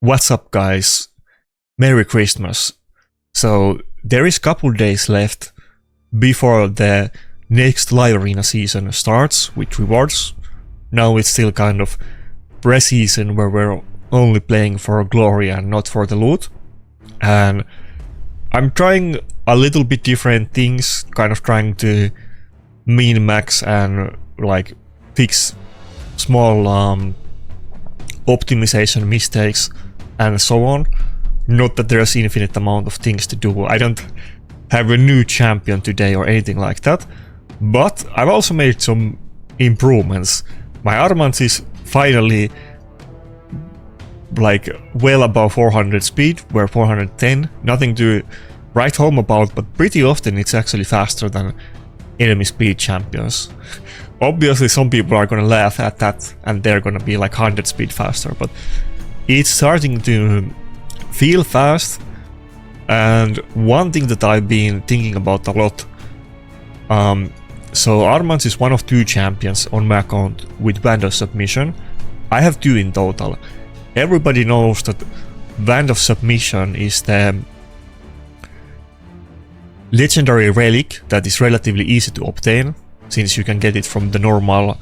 What's up, guys? Merry Christmas. So there is couple days left before the next live arena season starts with rewards. Now it's still kind of pre-season where we're only playing for glory and not for the loot. And I'm trying a little bit different things, kind of trying to min-max and like fix small optimization mistakes and so on. Not that there's infinite amount of things to do. I don't have a new champion today or anything like that, but I've also made some improvements. My Armand is finally like well above 400 speed, we're 410, nothing to write home about, but pretty often it's actually faster than enemy speed champions. Obviously some people are gonna laugh at that and they're gonna be like 100 speed faster, but it's starting to feel fast. And one thing that I've been thinking about a lot, so Armand is one of two champions on my account with Band of Submission. I have two in total. Everybody knows that Band of Submission is the legendary relic that is relatively easy to obtain, since you can get it from the normal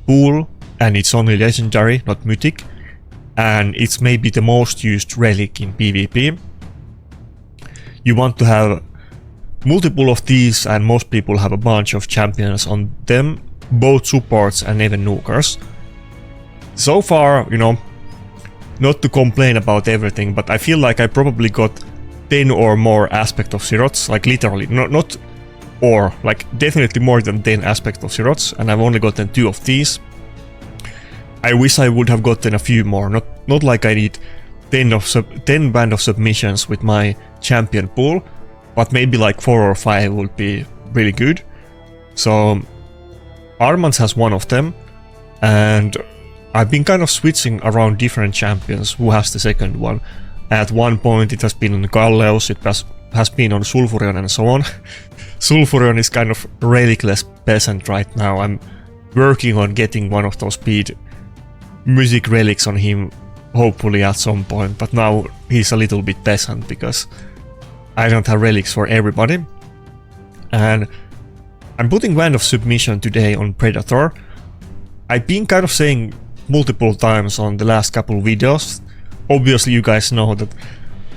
pool and it's only legendary, not mythic. And it's maybe the most used relic in PvP. You want to have multiple of these, and most people have a bunch of champions on them, both supports and even nukers. So far, you know, not to complain about everything, but I feel like I probably got 10 or more aspect of zerots, like literally, not or, like definitely more than 10 aspect of zerots, and I've only gotten 2 of these. I wish I would have gotten a few more, not like I need 10 Band of Submissions with my champion pool, but maybe like 4 or 5 would be really good. So Armand has one of them, and I've been kind of switching around different champions who has the second one. At one point it has been on Galleus, it has been on Sulfurion and so on. Sulfurion is kind of relicless peasant right now. I'm working on getting one of those speed music relics on him, hopefully at some point, but now he's a little bit peasant because I don't have relics for everybody. And I'm putting Band of Submission today on Predator. I've been kind of saying multiple times on the last couple videos, obviously you guys know that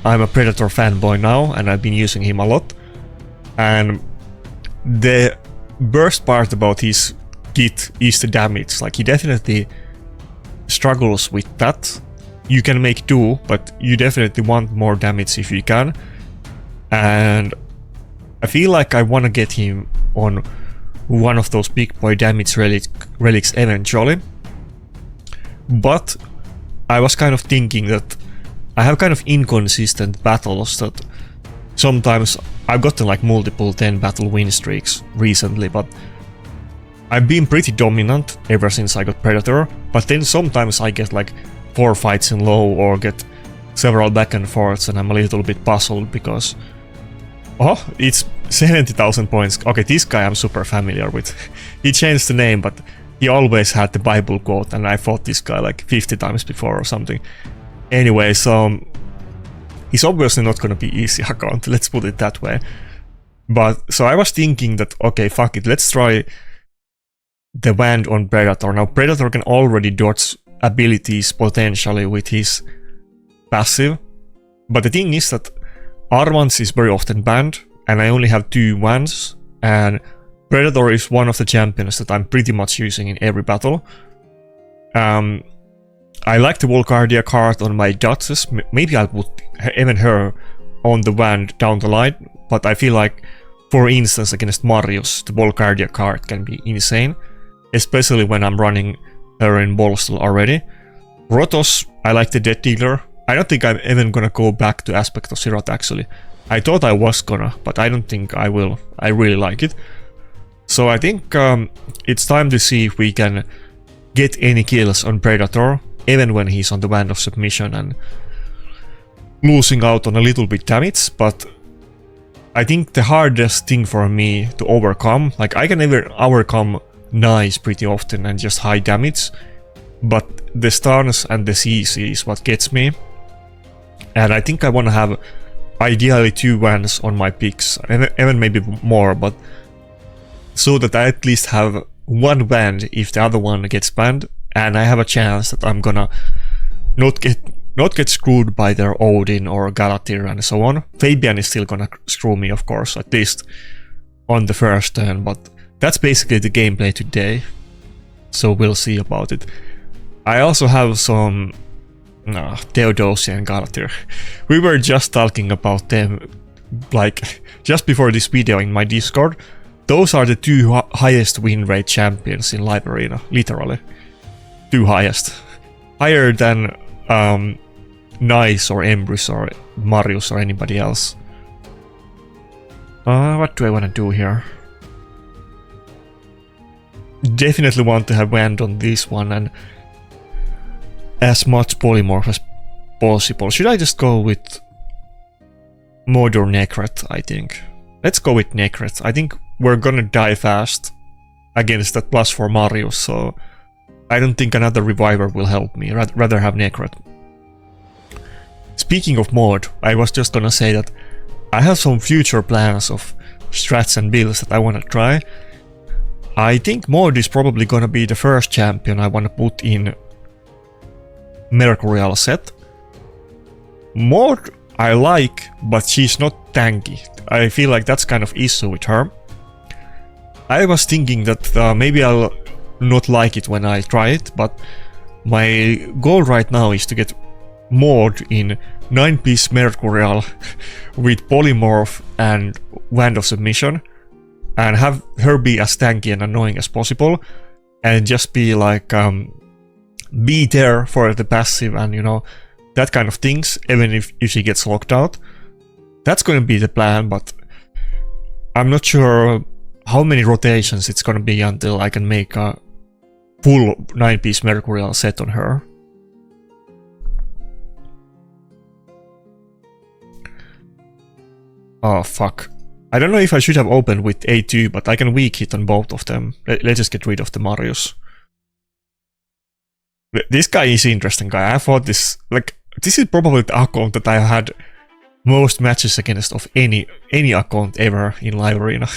I'm a Predator fanboy now and I've been using him a lot. And the worst part about his kit is the damage, like he definitely struggles with that. You can make do, but you definitely want more damage if you can. And I feel like I want to get him on one of those big boy damage relics eventually. But I was kind of thinking that I have kind of inconsistent battles, that sometimes I've gotten like multiple 10 battle win streaks recently, but I've been pretty dominant ever since I got Predator, but then sometimes I get like 4 fights in low or get several back and forths and I'm a little bit puzzled because oh, it's 70,000 points. Okay, this guy I'm super familiar with. He changed the name, but he always had the Bible quote and I fought this guy like 50 times before or something. Anyway, so he's obviously not gonna be easy account, let's put it that way. But so I was thinking that okay, fuck it, let's try the Wand on Predator. Now Predator can already dodge abilities potentially with his passive, but the thing is that Armand is very often banned and I only have 2 Wands, and Predator is one of the champions that I'm pretty much using in every battle. I like the Volcardia card on my Duchess, maybe I'll put even her on the Wand down the line, but I feel like for instance against Marius the Volcardia card can be insane, especially when I'm running her in Bolstel already. Rotos, I like the Death Dealer. I don't think I'm even gonna go back to Aspect of Zerot actually. I thought I was gonna, but I don't think I will. I really like it. So I think it's time to see if we can get any kills on Predator, even when he's on the Band of Submission and losing out on a little bit damage. But I think the hardest thing for me to overcome, like I can never overcome nice pretty often and just high damage, but the stuns and the CC is what gets me. And I think I want to have ideally 2 bans on my picks, even maybe more, but so that I at least have 1 banned if the other one gets banned, and I have a chance that I'm gonna not get screwed by their Odin or Galatir and so on. Fabian is still gonna screw me, of course, at least on the first turn, but that's basically the gameplay today, so we'll see about it. I also have some Theodosia and Galatir. We were just talking about them like just before this video in my Discord. Those are the 2 highest win rate champions in Live Arena, literally. 2 highest. Higher than Nice or Embrus or Marius or anybody else. What do I want to do here? Definitely want to have Wand on this one and as much Polymorph as possible. Should I just go with Mod or Necret, I think? Let's go with Necret. I think we're gonna die fast against that +4 Marius, so I don't think another Reviver will help me. Rather have Necret. Speaking of Mod, I was just gonna say that I have some future plans of strats and builds that I wanna try. I think Mod is probably gonna be the first champion I wanna put in Mercurial set. Mod I like, but she's not tanky. I feel like that's kind of issue with her. I was thinking that maybe I'll not like it when I try it, but my goal right now is to get Mod in 9-piece Mercurial with Polymorph and Wand of Submission, and have her be as tanky and annoying as possible, and just be like be there for the passive and, you know, that kind of things, even if she gets locked out. That's going to be the plan, but I'm not sure how many rotations it's going to be until I can make a full 9-piece Mercurial set on her. Oh fuck. I don't know if I should have opened with A2, but I can weak hit on both of them. Let's just get rid of the Marius. This guy is an interesting guy. I thought this is probably the account that I had most matches against of any account ever in Live Arena.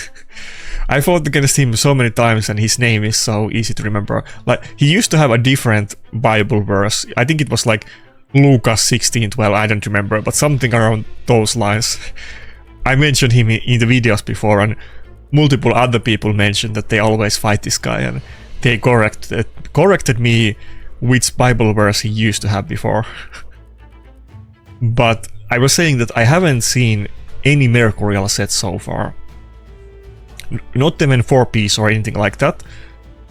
I fought against him so many times and his name is so easy to remember. Like, he used to have a different Bible verse. I think it was like Lucas 16:12, I don't remember, but something around those lines. I mentioned him in the videos before, and multiple other people mentioned that they always fight this guy, and they corrected me which Bible verse he used to have before. But I was saying that I haven't seen any Mercurial sets so far. Not even 4-piece or anything like that.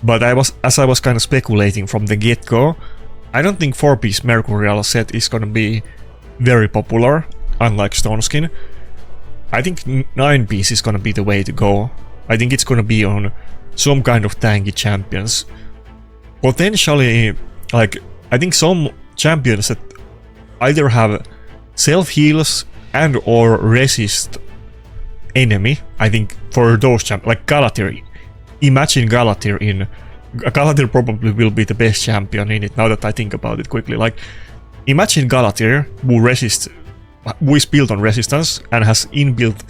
But as I was kind of speculating from the get-go, I don't think 4-piece Mercurial set is gonna be very popular, unlike Stone Skin. I think 9-piece is gonna be the way to go. I think it's gonna be on some kind of tanky champions. Potentially, like, I think some champions that either have self-heals and or resist enemy. I think for those champions, like Galatir. Imagine Galatir in... Galatir probably will be the best champion in it, now that I think about it quickly. Like, imagine Galatir who is built on resistance and has inbuilt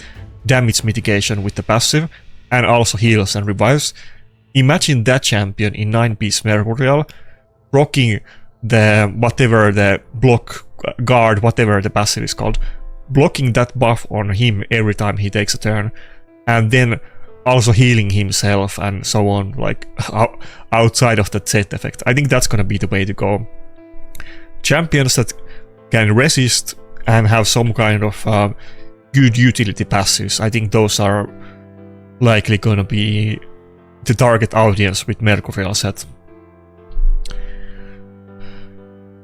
damage mitigation with the passive, and also heals and revives. Imagine that champion in 9-piece Mercurial, rocking the whatever the block guard, whatever the passive is called, blocking that buff on him every time he takes a turn, and then also healing himself and so on, like outside of that set effect. I think that's gonna be the way to go. Champions that can resist and have some kind of good utility passives, I think those are likely gonna be the target audience with Mercurial set.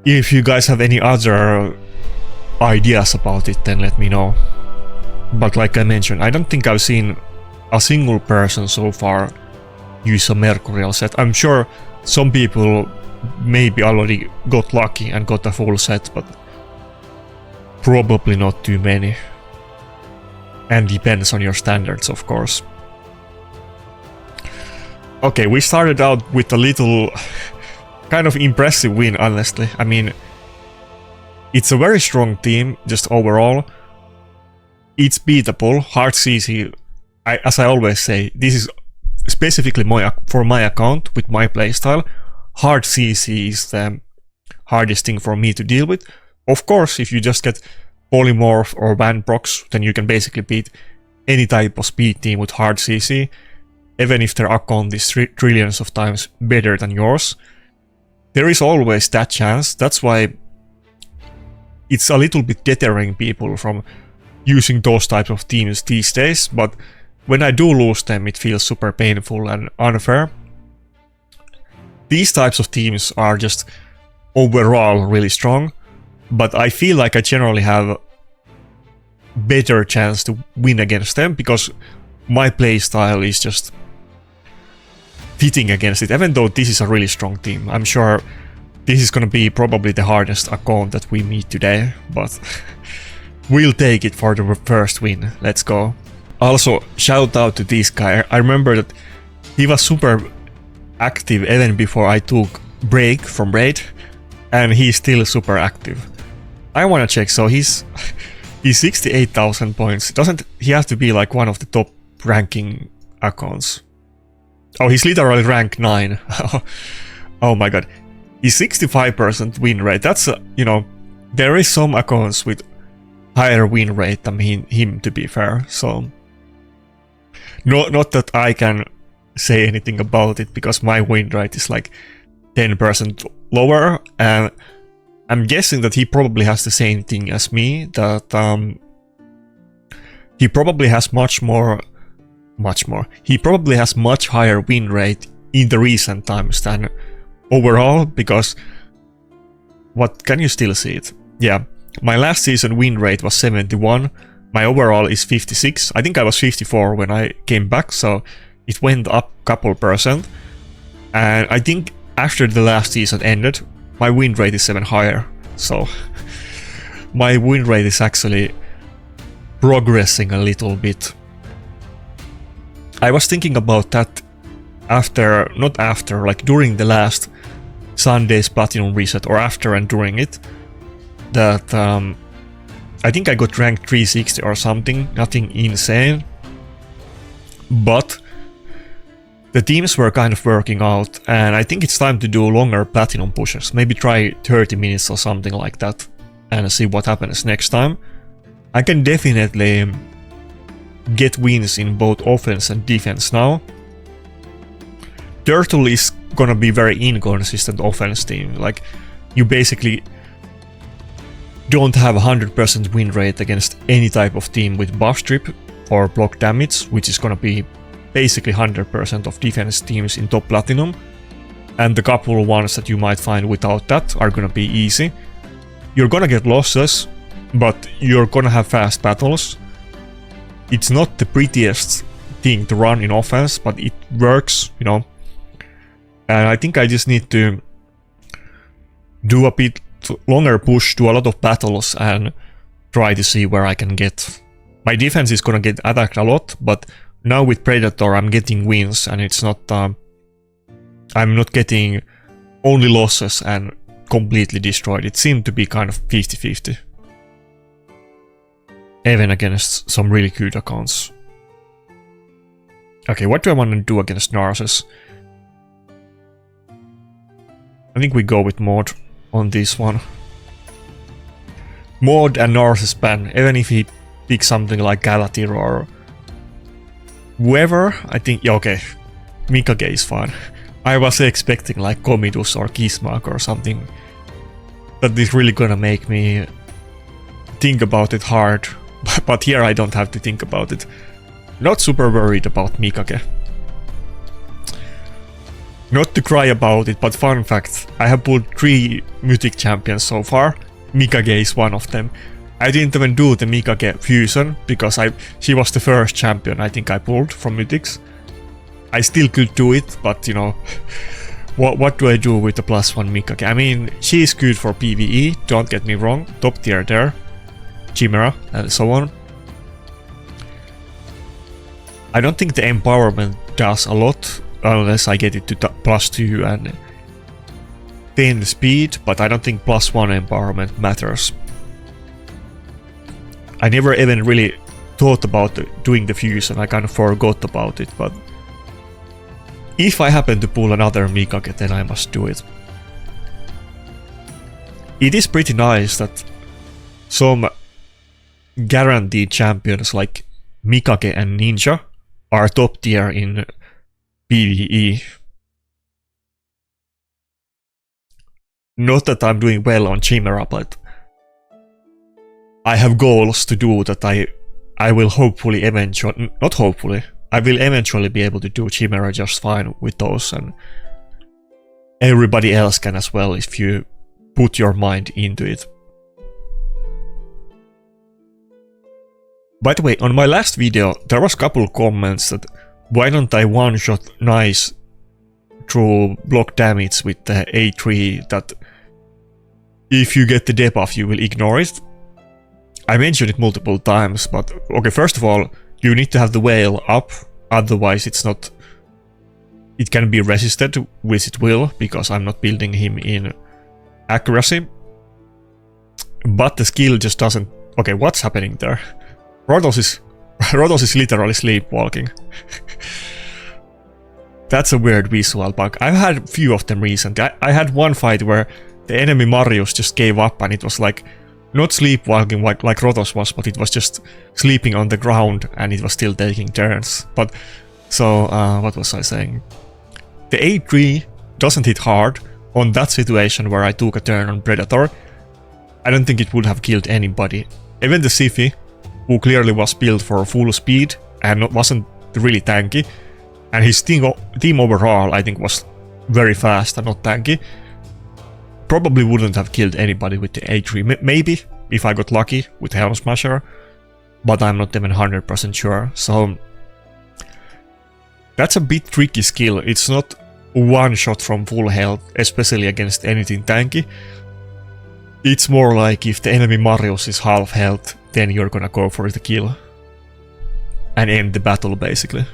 If you guys have any other ideas about it, then let me know. But like I mentioned, I don't think I've seen a single person so far use a Mercurial set. I'm sure some people maybe already got lucky and got a full set, but probably not too many. And depends on your standards, of course. Okay, we started out with a little kind of impressive win, honestly. I mean, It's a very strong team, just overall. It's beatable, hard CC. As I always say, this is specifically for my account with my playstyle. Hard CC is the hardest thing for me to deal with. Of course, if you just get Polymorph or Van procs, then you can basically beat any type of speed team with hard CC, even if their account is trillions of times better than yours. There is always that chance. That's why it's a little bit deterring people from using those types of teams these days, but when I do lose them, it feels super painful and unfair. These types of teams are just overall really strong, but I feel like I generally have better chance to win against them because my playstyle is just fitting against it. Even though this is a really strong team, I'm sure this is gonna be probably the hardest account that we meet today, but we'll take it for the first win. Let's go. Also, shout out to this guy. I remember that he was super active even before I took break from raid, and he's still super active. I wanna check. So he's 68,000 points. Doesn't he have to be like one of the top ranking accounts? Oh, he's literally rank 9. Oh my god. He's 65% win rate. That's you know, there is some accounts with higher win rate than him, to be fair. So not that I can say anything about it because my win rate is like 10% lower, and I'm guessing that he probably has the same thing as me, that he probably has he probably has much higher win rate in the recent times than overall, because what, can you still see it? Yeah, my last season win rate was 71, my overall is 56. I think I was 54 when I came back, so it went up a couple percent, and I think after the last season ended, my win rate is even higher, so my win rate is actually progressing a little bit. I was thinking about that like during the last Sunday's Platinum reset, or after and during it, that I think I got ranked 360 or something, nothing insane, but the teams were kind of working out, and I think it's time to do longer Platinum pushes, maybe try 30 minutes or something like that, and see what happens next time. I can definitely get wins in both offense and defense now. Turtle is gonna be very inconsistent offense team, like you basically don't have 100% win rate against any type of team with buff strip or block damage, which is gonna be basically 100% of defense teams in top Platinum, and the couple ones that you might find without that are gonna be easy. You're gonna get losses, but you're gonna have fast battles. It's not the prettiest thing to run in offense, but it works, you know. And I think I just need to do a bit longer push, do a lot of battles, and try to see where I can get. My defense is gonna get attacked a lot, but now with Predator I'm getting wins, and it's not I'm not getting only losses and completely destroyed. It seemed to be kind of 50-50. Even against some really good accounts. Okay, what do I want to do against Narcissus? I think we go with Mod on this one. Mod and Narcissus ban, even if he picks something like Galatir or whoever, I think, yeah, okay, Mikage is fine. I was expecting like Komidus or Kismak or something that is really gonna make me think about it hard, but here I don't have to think about it. Not super worried about Mikage. Not to cry about it, but fun fact, I have pulled 3 Mythic champions so far. Mikage is one of them. I didn't even do the Mikage fusion, because she was the first champion I think I pulled from Mythics. I still could do it, but you know, what do I do with the +1 Mikage? I mean, she is good for PvE, don't get me wrong, top tier there. Chimera, and so on. I don't think the empowerment does a lot, unless I get it to +2 and 10 speed, but I don't think +1 empowerment matters I never even really thought about doing the fusion, I kind of forgot about it, but if I happen to pull another Mikage, then I must do it. It is pretty nice that some guaranteed champions like Mikage and Ninja are top tier in PvE. Not that I'm doing well on Chimera, but I have goals to do that I will hopefully eventually, not hopefully, I will eventually be able to do Chimera just fine with those, and everybody else can as well if you put your mind into it. By the way, on my last video there was a couple comments that why don't I one-shot nice through block damage with the A3, that if you get the debuff you will ignore it. I mentioned it multiple times, but okay, first of all, you need to have the whale up, otherwise it's not... It can be resisted, which it will, because I'm not building him in accuracy. But the skill just doesn't... Okay, what's happening there? Rotos is literally sleepwalking. That's a weird visual bug. I've had a few of them recently. I had one fight where the enemy Marius just gave up and it was like not sleepwalking like Rotos was, but it was just sleeping on the ground and it was still taking turns. But so what was I saying? The A3 doesn't hit hard on that situation where I took a turn on Predator. I don't think it would have killed anybody. Even the Siphi, who clearly was built for full speed and wasn't really tanky, and his team overall I think was very fast and not tanky, probably wouldn't have killed anybody with the A3. Maybe if I got lucky with Helm Smasher, but I'm not even 100% sure. So that's a bit tricky skill. It's not one shot from full health, especially against anything tanky. It's more like if the enemy Marius is half health, then you're gonna go for the kill and end the battle basically.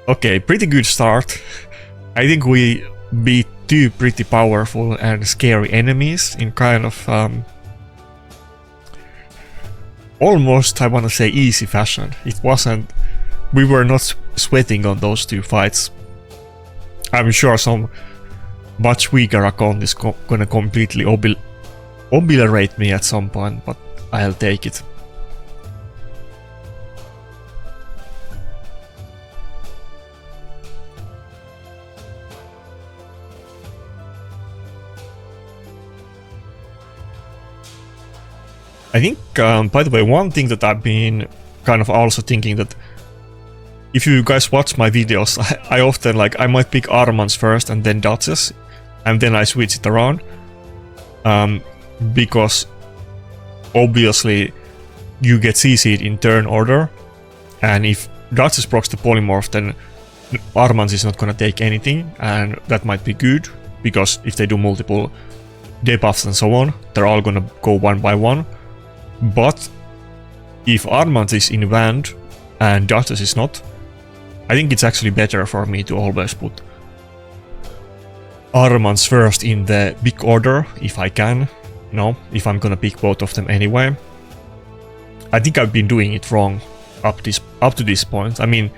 Okay, pretty good start. I think we beat two pretty powerful and scary enemies in kind of almost, I wanna say, easy fashion. It wasn't... We were not sweating on those two fights. I'm sure some much weaker account is gonna completely obliterate me at some point, but I'll take it. I think, by the way, one thing that I've been kind of also thinking that if you guys watch my videos, I often I might pick Armans first and then Duchess, and then I switch it around. Because obviously you get CC'd in turn order, and if Duchess procs the Polymorph, then Armans is not gonna take anything, and that might be good, because if they do multiple debuffs and so on, they're all gonna go one by one. But if Armans is in Wand and Duchess is not, I think it's actually better for me to always put Armans first in the big order, if I can. No, if I'm gonna pick both of them anyway. I think I've been doing it wrong up to this point. I mean,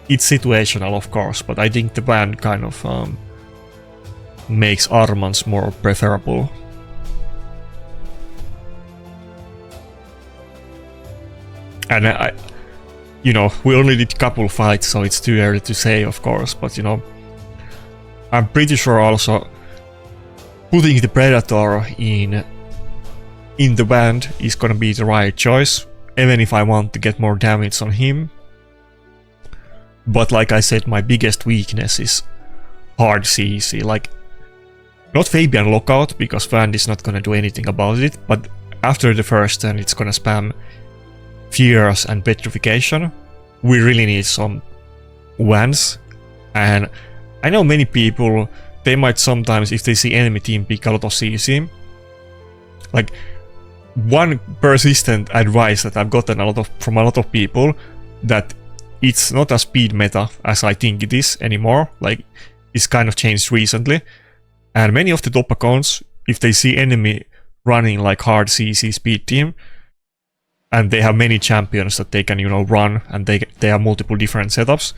it's situational of course, but I think the Wand kind of makes Armans more preferable. And you know, we only did a couple fights, so it's too early to say, of course, but you know, I'm pretty sure also putting the Predator in the Wand is gonna be the right choice, even if I want to get more damage on him. But like I said, my biggest weakness is hard CC, like, not Fabian Lockout, because Wand is not gonna do anything about it, but after the first turn it's gonna spam Fears and Petrification. We really need some Wands, and I know many people, they might sometimes, if they see enemy team pick a lot of CC, like, one persistent advice that I've gotten from a lot of people, that it's not a speed meta as I think it is anymore. Like, it's kind of changed recently, and many of the top accounts if they see enemy running like hard CC speed team, and they have many champions that they can, you know, run, and they have multiple different setups,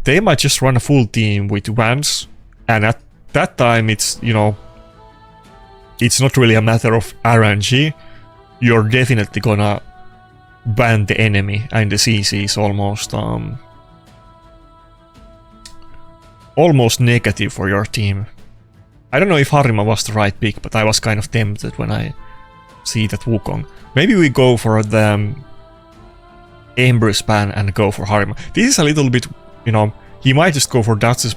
they might just run a full team with Vans, and at that time it's, you know, it's not really a matter of RNG. You're definitely gonna ban the enemy, and the CC is almost negative for your team. I don't know if Harima was the right pick, but I was kind of tempted when I see that Wukong. Maybe we go for the Embrus ban and go for Harima. This is a little bit, you know, he might just go for Dutch's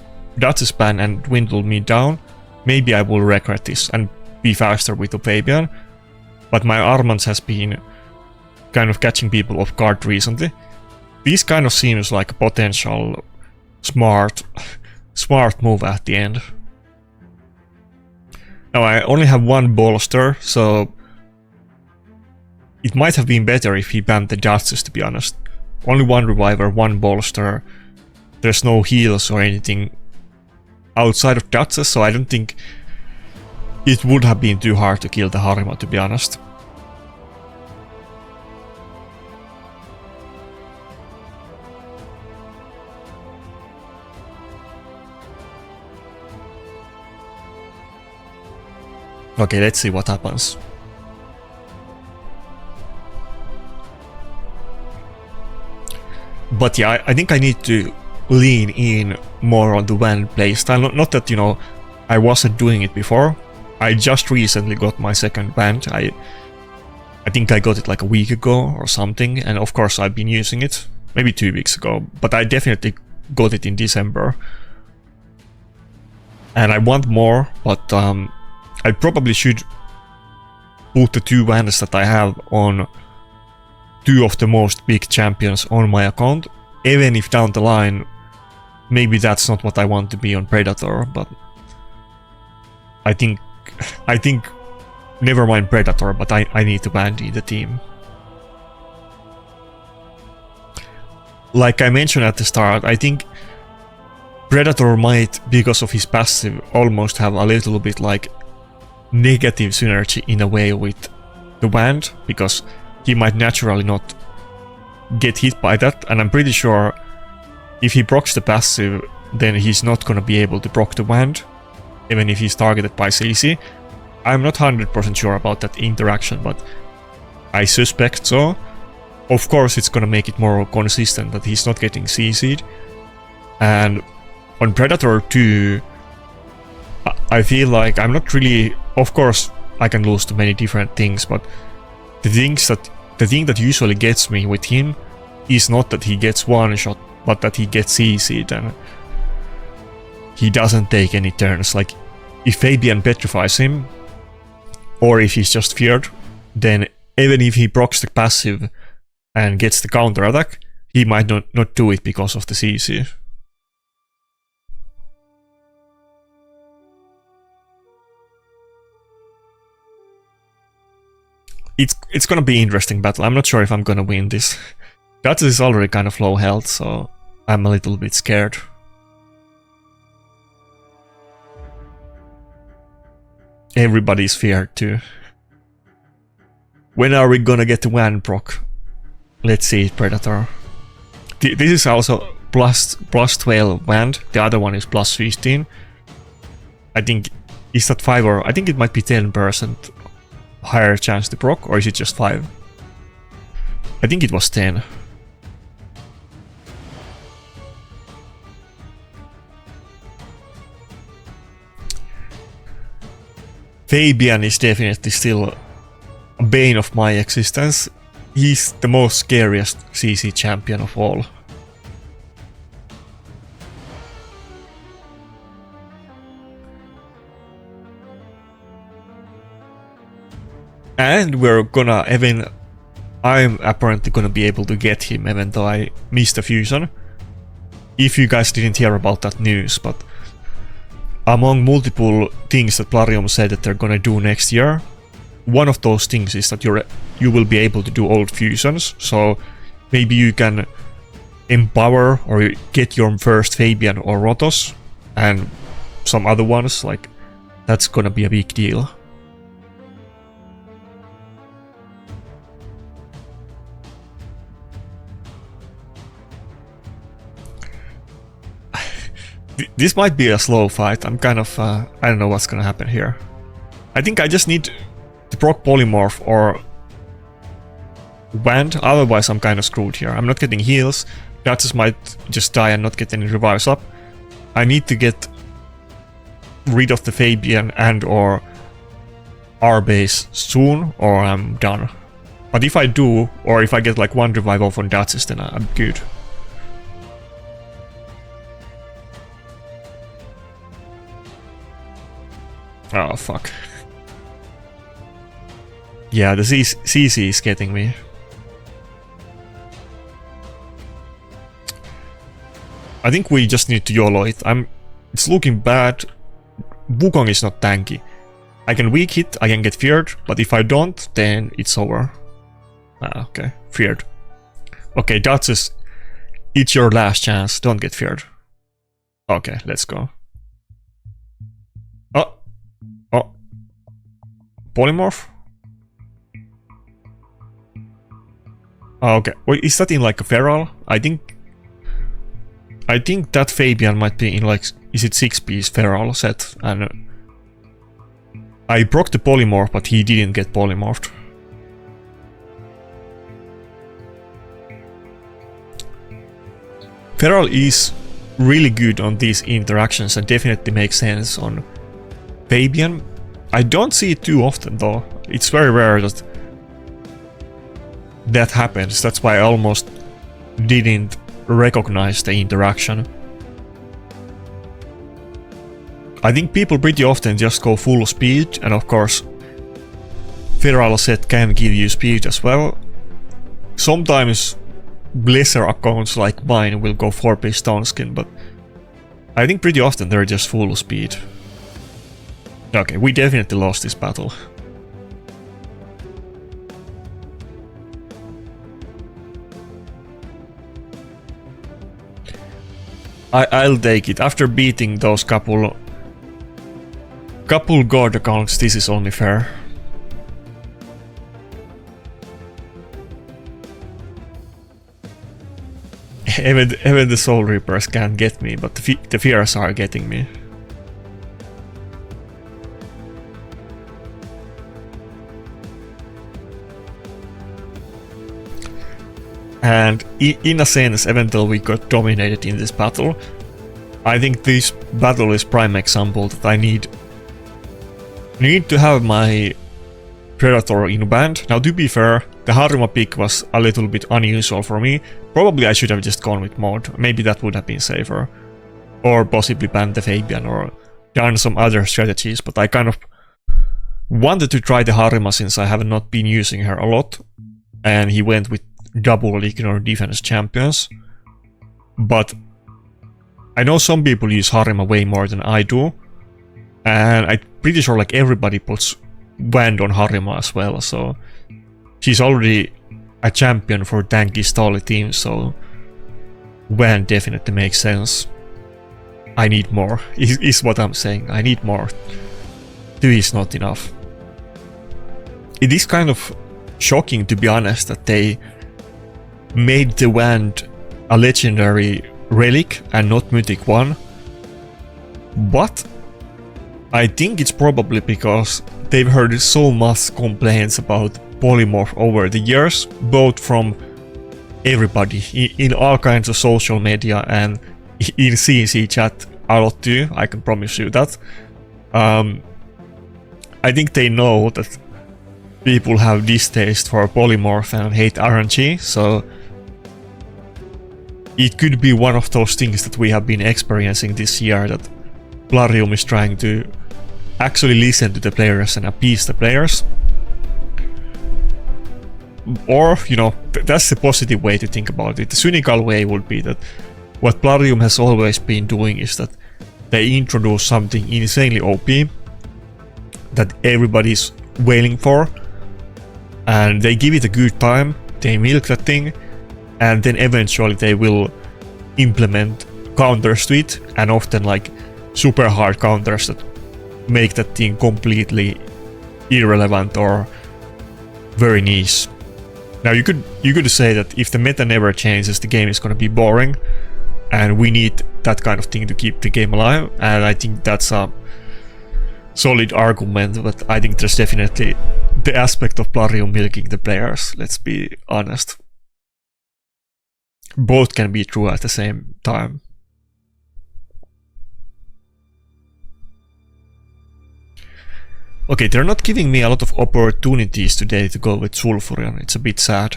ban and dwindle me down. Maybe I will regret this and be faster with the Fabian. But my Armand has been kind of catching people off guard recently. This kind of seems like a potential smart move at the end. Now I only have one bolster, so it might have been better if he banned the Dutches, to be honest. Only one reviver, one bolster. There's no heals or anything outside of Dutches, so I don't think it would have been too hard to kill the Harima, to be honest. Okay, let's see what happens. But yeah, I think I need to lean in more on the Van playstyle. Not that, you know, I wasn't doing it before. I just recently got my second band. I think I got it like a week ago or something, and of course I've been using it maybe 2 weeks ago, but I definitely got it in December. And I want more, but I probably should put the 2 bands that I have on 2 of the most big champions on my account, even if down the line maybe that's not what I want to be on Predator, but I think never mind Predator, but I need to bandy the team. Like I mentioned at the start, I think Predator might, because of his passive, almost have a little bit like negative synergy in a way with the Wand, because he might naturally not get hit by that, and I'm pretty sure if he procs the passive, then he's not gonna be able to proc the Wand, even if he's targeted by CC. I'm not 100% sure about that interaction, but I suspect so. Of course, it's gonna make it more consistent that he's not getting CC'd. And on Predator 2, I feel like I'm not really... Of course, I can lose to many different things, but the thing that usually gets me with him is not that he gets one shot, but that he gets CC'd and he doesn't take any turns. Like, if Fabian petrifies him, or if he's just feared, then even if he procs the passive and gets the counter attack, he might not do it because of the CC. It's gonna be an interesting battle. I'm not sure if I'm gonna win this. That is already kind of low health, so I'm a little bit scared. Everybody's feared too. When are we gonna get the one proc? Let's see, Predator. This is also plus 12 Wand. The other one is plus 15. I think, is that 5 or... I think it might be 10% higher chance to proc, or is it just 5? I think it was 10. Fabian is definitely still a bane of my existence. He's the most scariest CC champion of all. And we're gonna I'm apparently gonna be able to get him, even though I missed a fusion. If you guys didn't hear about that news, but among multiple things that Plarium said that they're gonna do next year, one of those things is that you will be able to do old fusions, so maybe you can empower or get your first Fabian or Rotos, and some other ones, like, that's gonna be a big deal. This might be a slow fight. I'm kind of... I don't know what's gonna happen here. I think I just need to proc Polymorph or Wand, otherwise I'm kind of screwed here. I'm not getting heals. Duchess might just die and not get any revives up. I need to get rid of the Fabian and or R-base soon, or I'm done. But if I do, or if I get like one revival from Duchess, then I'm good. Oh, fuck. Yeah, the CC is getting me. I think we just need to YOLO it. It's looking bad. Wukong is not tanky. I can weak hit, I can get feared, but if I don't, then it's over. Ah, okay. Feared. Okay, Duchess, it's your last chance. Don't get feared. Okay, let's go. Oh. Oh. Polymorph? Oh, okay. Wait, is that in like a feral? I think that Fabian might be in like, is it 6-piece feral set? And I proc the Polymorph, but he didn't get polymorphed. Feral is really good on these interactions and definitely makes sense on Fabian. I don't see it too often though. It's very rare that that happens. That's why I almost didn't recognize the interaction. I think people pretty often just go full speed, and of course feral set can give you speed as well. Sometimes lesser accounts like mine will go 4-piece stone skin, but I think pretty often they're just full speed. Okay, we definitely lost this battle. I'll take it. After beating those couple god accounts, this is only fair. Even the Soul Reapers can't get me, but the fears are getting me. And in a sense, even though we got dominated in this battle, I think this battle is prime example that I need to have my Predator in band. Now, to be fair, the Harima pick was a little bit unusual for me. Probably I should have just gone with mod. Maybe that would have been safer. Or possibly banned the Fabian or done some other strategies, but I kind of wanted to try the Harima since I have not been using her a lot. And he went with double ignore defense champions. But I know some people use Harima way more than I do. And I'm pretty sure like everybody puts Wand on Harima as well, so she's already a champion for tanky stally teams, so Wand definitely makes sense. I need more, is what I'm saying. I need more. 2 is not enough. It is kind of shocking, to be honest, that they made the Wand a legendary relic and not mythic one. But I think it's probably because they've heard so much complaints about Polymorph over the years, both from everybody in all kinds of social media and in CNC chat a lot too, I can promise you that. I think they know that people have distaste for Polymorph and hate RNG, so it could be one of those things that we have been experiencing this year, that Plarium is trying to actually listen to the players and appease the players. Or, you know, that's the positive way to think about it. The cynical way would be that what Plarium has always been doing is that they introduce something insanely OP that everybody's wailing for, and they give it a good time, they milk that thing, and then eventually they will implement counters to it, and often like super hard counters that make that thing completely irrelevant or very niche. Now you could say that if the meta never changes, the game is gonna be boring, and we need that kind of thing to keep the game alive, and I think that's a solid argument, but I think there's definitely the aspect of Plarium milking the players, let's be honest. Both can be true at the same time. Okay, they're not giving me a lot of opportunities today to go with Sulfurion, it's a bit sad.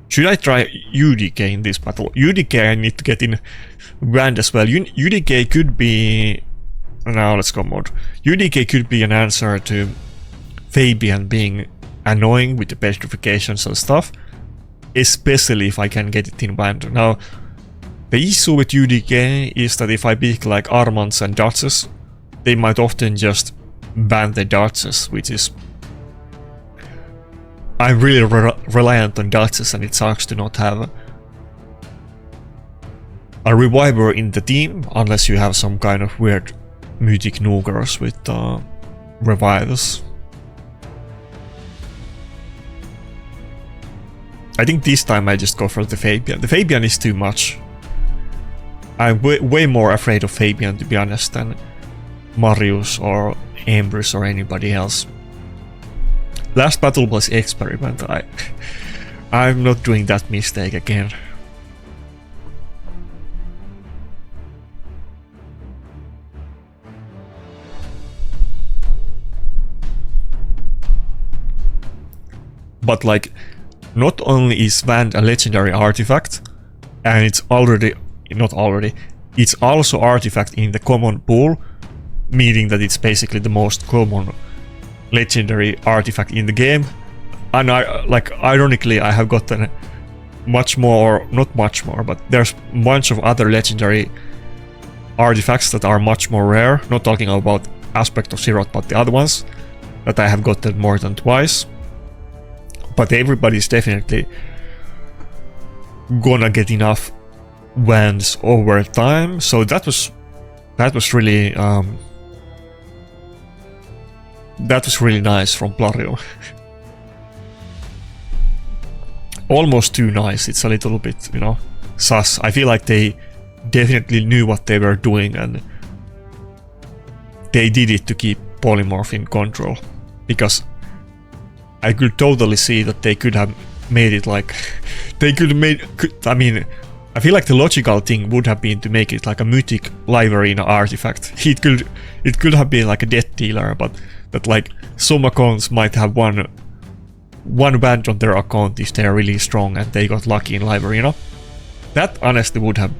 Should I try UDK in this battle? UDK I need to get in Grand as well. UDK could be... Now let's go mode. UDK could be an answer to Fabian being annoying with the petrifications and stuff. Especially if I can get it in Band. Now, the issue with UDK is that if I pick like Armands and Dodges, they might often just ban the Dodges, which is... I'm really reliant on Dodges, and it sucks to not have a Reviver in the team, unless you have some kind of weird mythic Nugers with Revivers. I think this time I just go for the Fabian. The Fabian is too much. I'm way more afraid of Fabian, to be honest, than Marius or Ambrose or anybody else. Last battle was Experiment. I'm not doing that mistake again. But like, not only is Vand a legendary artifact, and it's it's also artifact in the common pool, meaning that it's basically the most common legendary artifact in the game. And ironically, I have gotten much more, not much more, but there's a bunch of other legendary artifacts that are much more rare. Not talking about Aspect of Zerath, but the other ones that I have gotten more than twice. But everybody's definitely gonna get enough Vands over time, so that was really nice from Plarium. Almost too nice. It's a little bit, you know, sus. I feel like they definitely knew what they were doing, and they did it to keep Polymorph in control, because I could totally see that they could have made it like... I mean, I feel like the logical thing would have been to make it like a mythic library in an artifact. It could have been like a death dealer, but that like some accounts might have one band on their account if they are really strong and they got lucky in library, you know? That honestly would have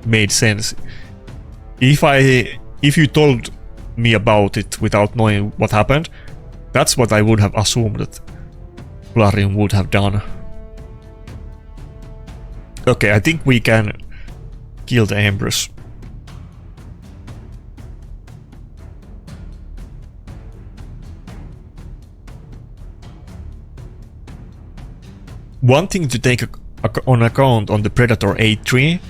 made sense. If you told me about it without knowing what happened, that's what I would have assumed that Plarium would have done. Okay, I think we can kill the Empress. One thing to take on account on the Predator 8-3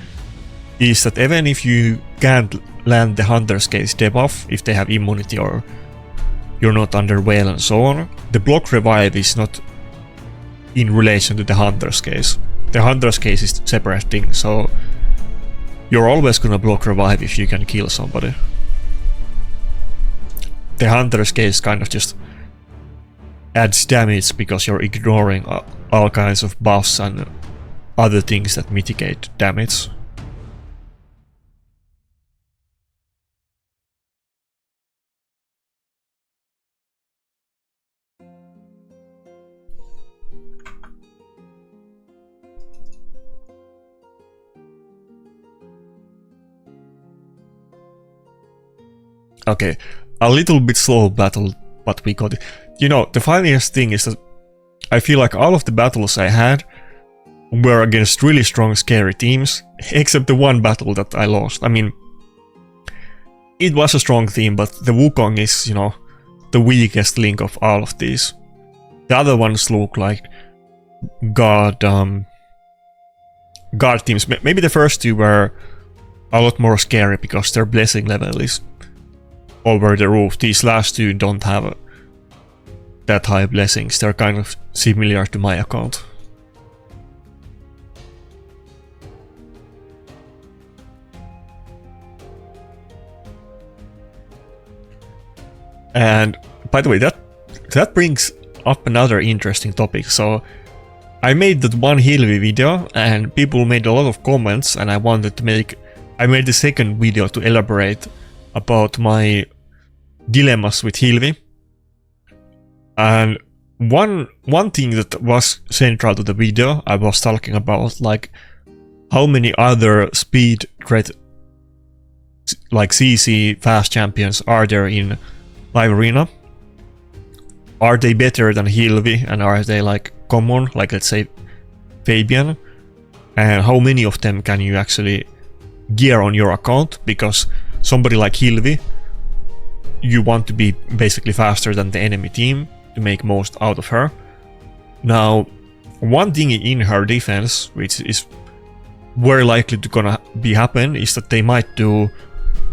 is that even if you can't land the Hunter's Case debuff, if they have immunity or you're not under Veil and so on, the block revive is not in relation to the Hunter's Case. The Hunter's Case is a separate thing, so you're always gonna block revive if you can kill somebody. The Hunter's Case kind of just adds damage because you're ignoring all kinds of buffs and other things that mitigate damage. Okay, a little bit slow battle, but we got it. You know, the funniest thing is that I feel like all of the battles I had were against really strong, scary teams, except the one battle that I lost. I mean, it was a strong team, but the Wukong is, you know, the weakest link of all of these. The other ones look like God teams. Maybe the first two were a lot more scary because their blessing level is over the roof. These last two don't have that high blessings. They're kind of similar to my account. And by the way, that brings up another interesting topic. So I made that one Heli video and people made a lot of comments, and I made the second video to elaborate about my dilemmas with Heli. And one thing that was central to the video, I was talking about like how many other speed threat like CC fast champions are there in live arena. Are they better than Heli, and are they like common, like let's say Fabian? And how many of them can you actually gear on your account? Because somebody like Heli, you want to be basically faster than the enemy team to make most out of her. Now, one thing in her defense, which is very likely to gonna be happen, is that they might do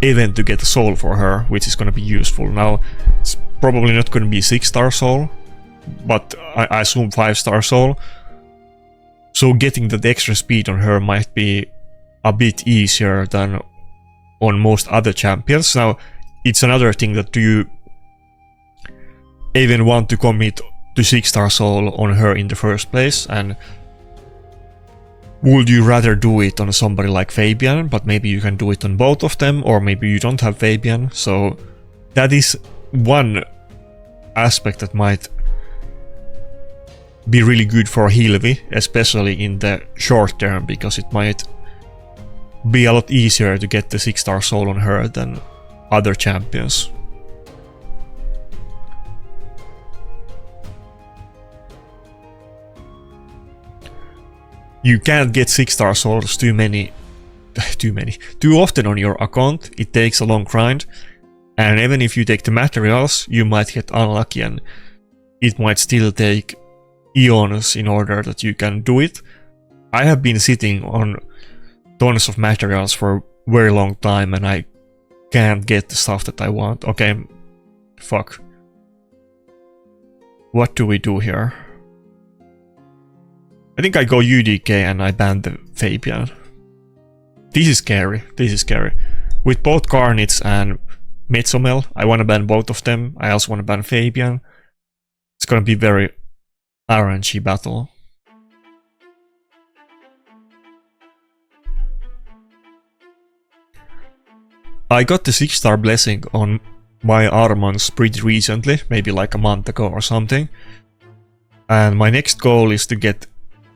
event to get a soul for her, which is gonna be useful. Now, it's probably not gonna be 6-star soul, but I assume 5-star soul. So getting that extra speed on her might be a bit easier than on most other champions. Now, it's another thing that do you even want to commit to 6-star soul on her in the first place, and would you rather do it on somebody like Fabian, but maybe you can do it on both of them, or maybe you don't have Fabian. So that is one aspect that might be really good for Heli, especially in the short term, because it might be a lot easier to get the 6-star soul on her than other champions. You can't get 6-star souls too often on your account. It takes a long grind, and even if you take the materials, you might get unlucky, and it might still take eons in order that you can do it. I have been sitting on tons of materials for a very long time, and I can't get the stuff that I want. Okay, fuck. What do we do here? I think I go UDK and I ban the Fabian. This is scary. This is scary. With both Carnage and Metzomel, I want to ban both of them. I also want to ban Fabian. It's gonna be very RNG battle. I got the 6-star blessing on my Armans pretty recently, maybe like a month ago or something. And my next goal is to get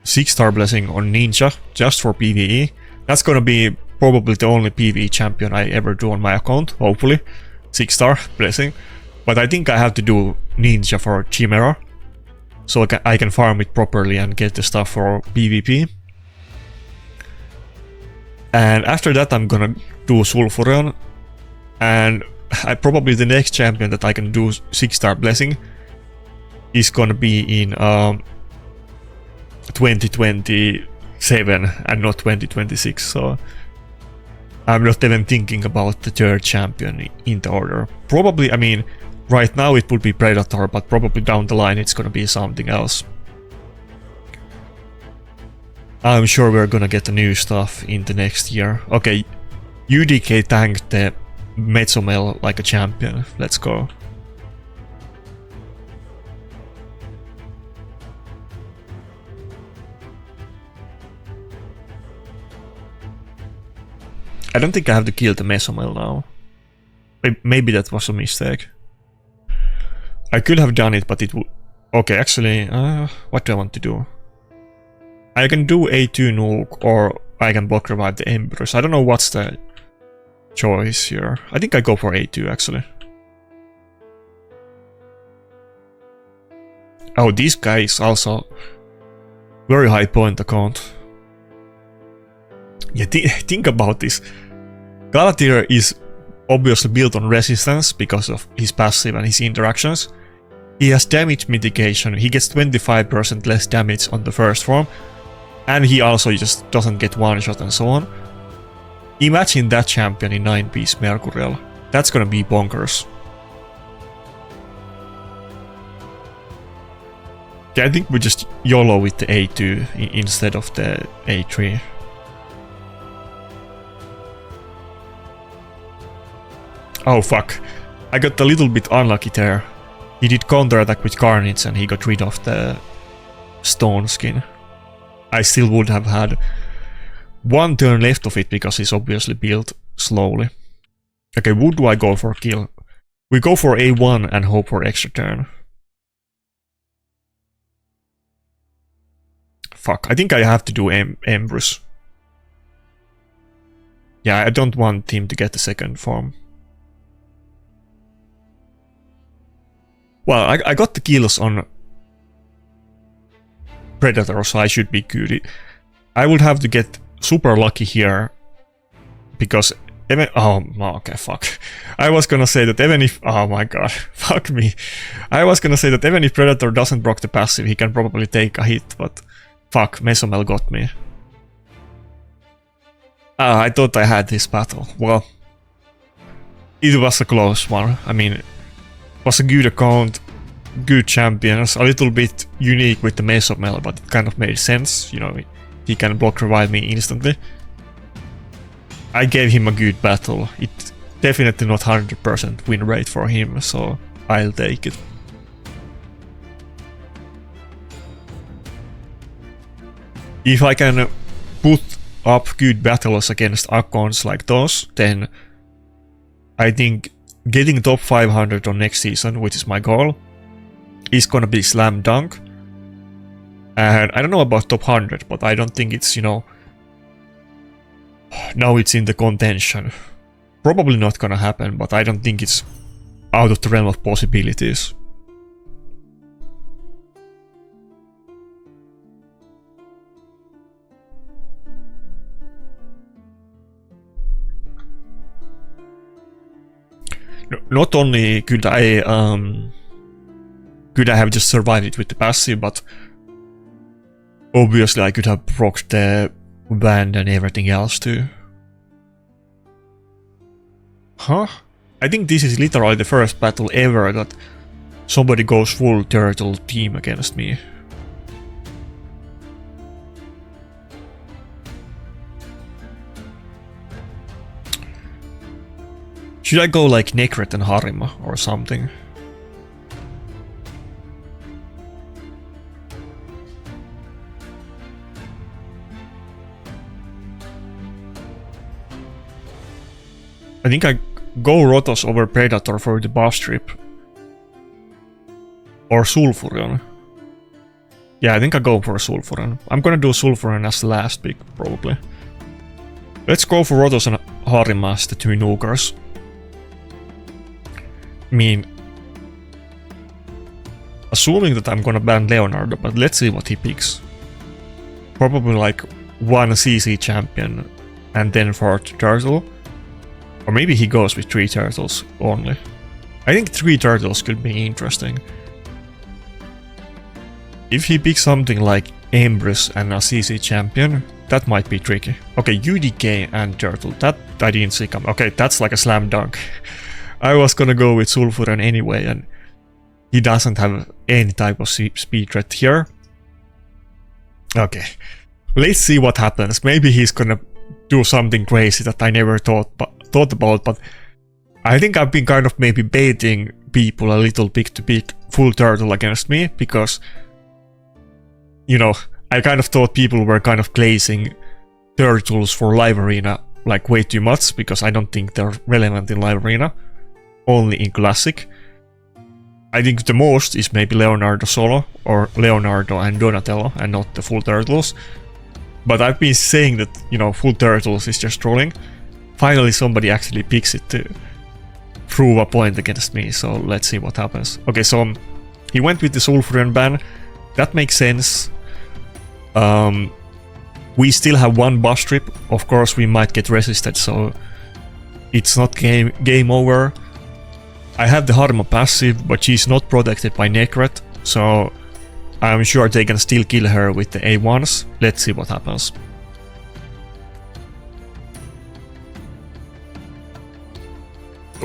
6-star blessing on Ninja, just for PvE. That's gonna be probably the only PvE champion I ever do on my account, hopefully. 6-star blessing. But I think I have to do Ninja for Chimera, so I can farm it properly and get the stuff for PvP. And after that I'm gonna do Sulfuron, and probably the next champion that I can do 6-star blessing is gonna be in 2027 and not 2026, so I'm not even thinking about the third champion in the order. Probably, I mean, right now it would be Predator, but probably down the line it's gonna be something else. I'm sure we're gonna get the new stuff in the next year. Okay, UDK tanked the Metzomel like a champion. Let's go. I don't think I have to kill the Metzomel now. Maybe that was a mistake. I could have done it, but it would... Okay, actually, what do I want to do? I can do A2 nuke, or I can block revive the Emperors. I don't know what's the choice here. I think I go for A2 actually. Oh, this guy is also very high point account. Yeah, think about this. Galatir is obviously built on resistance because of his passive and his interactions. He has damage mitigation, he gets 25% less damage on the first form, and he also just doesn't get one shot and so on. Imagine that champion in 9-piece Mercurial. That's gonna be bonkers. Yeah, I think we just YOLO with the A2 instead of the A3. Oh fuck. I got a little bit unlucky there. He did counterattack with Carnage and he got rid of the stone skin. I still would have had one turn left of it because he's obviously built slowly. Okay, what do I go for kill? We go for A1 and hope for extra turn. Fuck, I think I have to do Empress. Yeah, I don't want him to get the second form. Well, I got the kills on Predator, so I should be good. I would have to get super lucky here, because even, oh, okay, fuck. I was gonna say that even if, oh my god, fuck me. I was gonna say that even if Predator doesn't proc the passive, he can probably take a hit, but fuck, Mesomel got me. I thought I had this battle. Well, it was a close one. I mean, it was a good account, good champions, a little bit unique with the Mesomel, but it kind of made sense, you know, he can block revive me instantly. I gave him a good battle. It's definitely not 100% win rate for him, so I'll take it. If I can put up good battles against accounts like those, then I think getting top 500 on next season, which is my goal, is gonna be slam dunk. And I don't know about top 100, but I don't think it's, you know, now it's in the contention. Probably not gonna happen, but I don't think it's out of the realm of possibilities. Not only could I have just survived it with the passive, but obviously I could have procced the band and everything else too. Huh? I think this is literally the first battle ever that somebody goes full turtle team against me. Should I go like Nekret and Harima or something? I think I go Rotos over Predator for the buff strip. Or Sulfuron. Yeah, I think I go for Sulfuron. I'm gonna do Sulfuron as the last pick, probably. Let's go for Rotos and Harima as the two nukers. I mean, assuming that I'm gonna ban Leonardo, but let's see what he picks. Probably like one CC champion and then 4th turtle. Or maybe he goes with 3 turtles only. I think 3 turtles could be interesting. If he picks something like Empress and a CC champion, that might be tricky. Okay, UDK and turtle, that I didn't see come. Okay, that's like a slam dunk. I was gonna go with Sulfuron anyway, and he doesn't have any type of speed threat here. Okay, let's see what happens. Maybe he's gonna do something crazy that I never thought about, but I think I've been kind of maybe baiting people a little bit to pick full turtle against me, because, you know, I kind of thought people were kind of glazing turtles for live arena like way too much, because I don't think they're relevant in live arena. Only in classic. I think the most is maybe Leonardo solo, or Leonardo and Donatello, and not the full turtles. But I've been saying that, you know, full turtles is just trolling. Finally somebody actually picks it to prove a point against me, so let's see what happens. Okay, so he went with the Sulfuron ban. That makes sense. We still have one buff strip. Of course we might get resisted, so it's not game over. I have the Harima passive, but she's not protected by Nekret, so I'm sure they can still kill her with the A1s. Let's see what happens.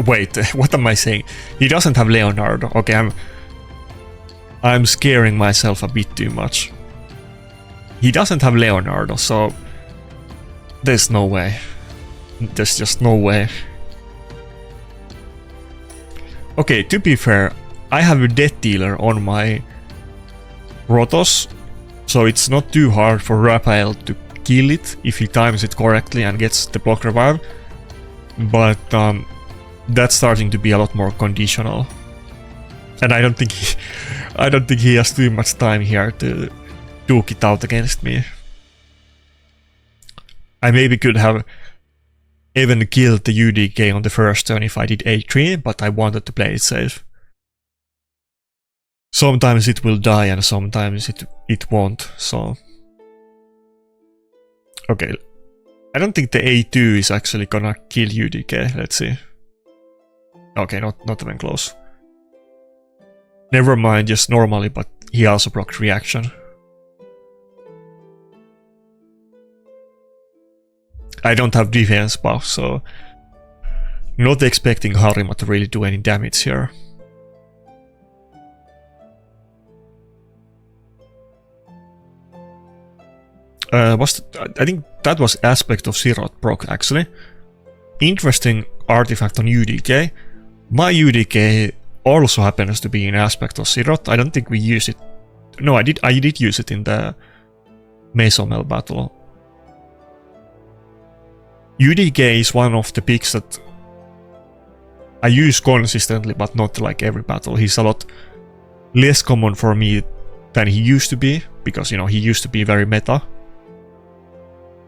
Wait, what am I saying? He doesn't have Leonardo. Okay, I'm scaring myself a bit too much. He doesn't have Leonardo, so there's no way. There's just no way. Okay, to be fair, I have a death dealer on my Protoss, so it's not too hard for Raphael to kill it if he times it correctly and gets the block revive. But that's starting to be a lot more conditional, and I don't think he has too much time here to duke it out against me. I maybe could have even killed the UDK on the first turn if I did A3, but I wanted to play it safe. Sometimes it will die and sometimes it won't, so... Okay, I don't think the A2 is actually gonna kill UDK, let's see. Okay, not even close. Never mind, just normally, but he also blocked reaction. I don't have defense buff, so not expecting Harima to really do any damage here. I think that was aspect of Sirot proc actually. Interesting artifact on UDK. My UDK also happens to be an aspect of Sirot. I don't think we use it. No, I did use it in the Mesomel battle. UDK is one of the picks that I use consistently, but not like every battle. He's a lot less common for me than he used to be, because, you know, he used to be very meta.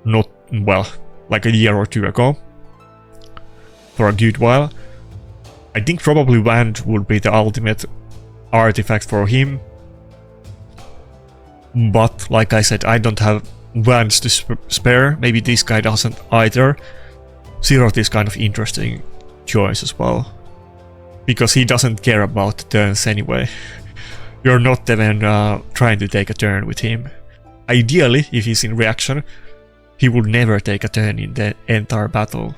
Not, well, like a year or two ago. For a good while. I think probably Wand would be the ultimate artifact for him. But, like I said, I don't have Wands to spare. Maybe this guy doesn't either. Sirot is kind of interesting choice as well. Because he doesn't care about the turns anyway. You're not even trying to take a turn with him. Ideally, if he's in reaction, he would never take a turn in the entire battle.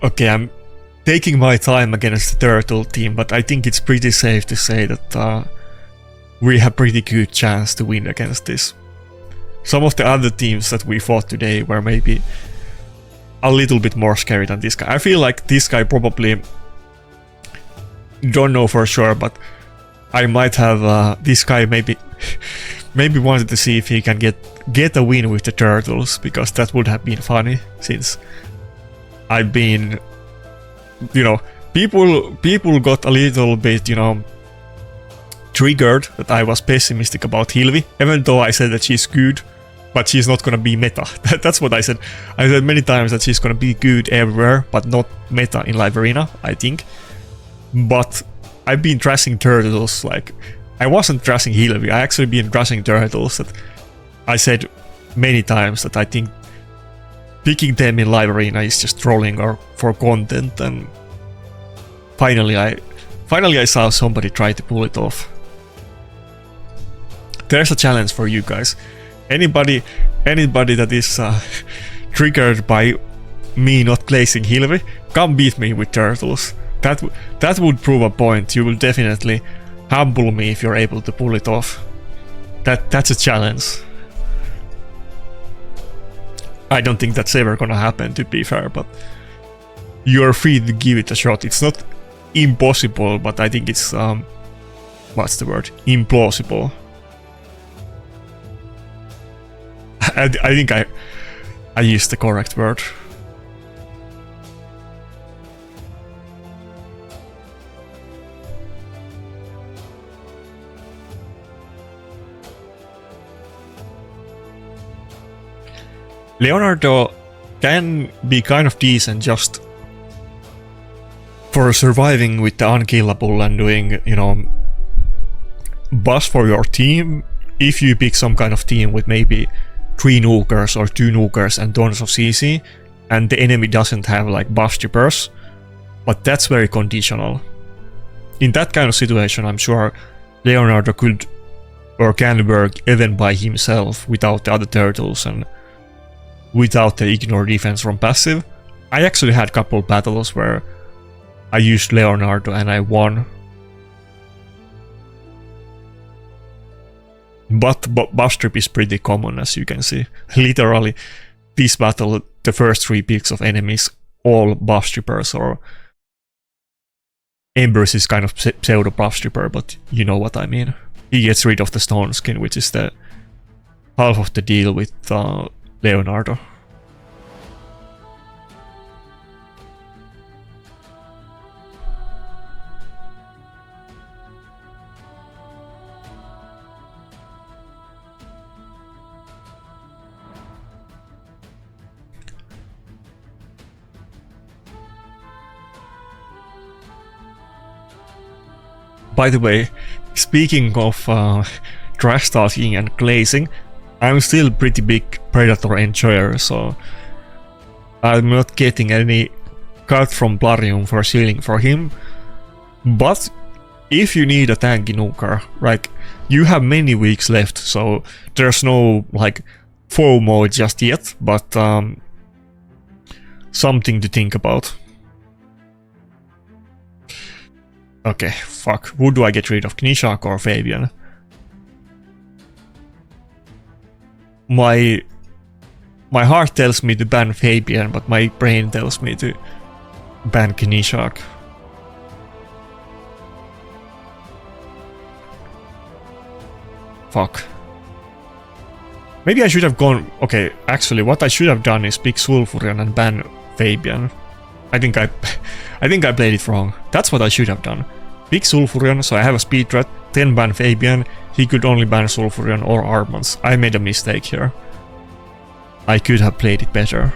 Okay, I'm taking my time against the turtle team, but I think it's pretty safe to say that we have pretty good chance to win against this. Some of the other teams that we fought today were maybe a little bit more scary than this guy. I feel like this guy probably, don't know for sure, but I might have this guy maybe wanted to see if he can get a win with the turtles, because that would have been funny, since I've been, you know, people got a little bit, you know, triggered that I was pessimistic about Heli, even though I said that she's good, but she's not gonna be meta. That's what I said. I said many times that she's gonna be good everywhere, but not meta in Live Arena, I think. But I've been trashing turtles, like, I wasn't trashing Heli, I actually been trashing turtles that I said many times that I think picking them in Live Arena is just trolling or for content, and finally I saw somebody try to pull it off. There's a challenge for you guys. Anybody that is triggered by me not placing Heli, come beat me with turtles. That would prove a point. You will definitely humble me if you're able to pull it off. That's a challenge. I don't think that's ever gonna happen, to be fair, but you're free to give it a shot. It's not impossible, but I think it's what's the word? Implausible. I think I used the correct word. Leonardo can be kind of decent just for surviving with the unkillable and doing, you know, buffs for your team. If you pick some kind of team with maybe 3 nukers or 2 nukers and tons of CC, and the enemy doesn't have like buff strippers, but that's very conditional. In that kind of situation, I'm sure Leonardo could or can work even by himself without the other turtles and without the ignore defense from passive. I actually had a couple battles where I used Leonardo and I won. But buff strip is pretty common, as you can see. Literally, this battle, the first 3 picks of enemies, all buff strippers, or Embers is kind of pseudo buff stripper, but you know what I mean. He gets rid of the stone skin, which is the half of the deal with Leonardo. By the way, speaking of trash talking and glazing, I'm still pretty big Predator enjoyer, so I'm not getting any cut from Plarium for shielding for him. But if you need a tanky nuker, like, you have many weeks left, so there's no like FOMO just yet, but something to think about. Okay, fuck. Who do I get rid of? Knishak or Fabian? My heart tells me to ban Fabian, but my brain tells me to ban Knishak. Fuck. Maybe I should have gone... Okay, actually, what I should have done is pick Sulfurion and ban Fabian. I think I played it wrong. That's what I should have done. Pick Sulfurion, so I have a speed threat, then ban Fabian. He could only ban Sulfurion or Armans. I made a mistake here. I could have played it better.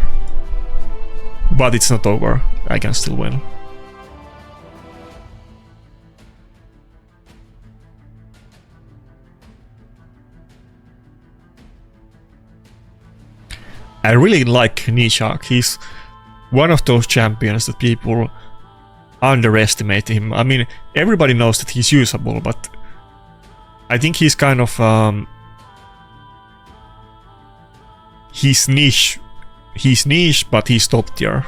But it's not over. I can still win. I really like Knishak. He's one of those champions that people underestimate him. I mean, everybody knows that he's usable, but I think he's kind of he's niche. He's niche, but he's top tier.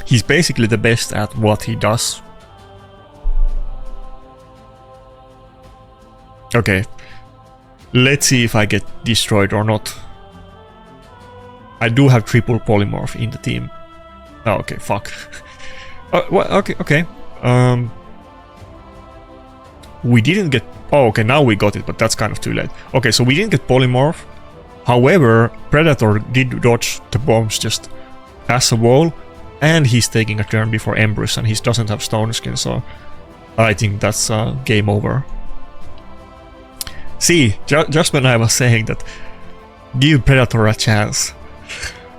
He's basically the best at what he does. Okay, let's see if I get destroyed or not. I do have triple polymorph in the team. Oh, okay, fuck. Okay. We didn't get... Oh, okay, now we got it, but that's kind of too late. Okay, so we didn't get polymorph. However, Predator did dodge the bombs just as a wall, and he's taking a turn before Empress, and he doesn't have stone skin, so I think that's game over. See, just when I was saying that give Predator a chance,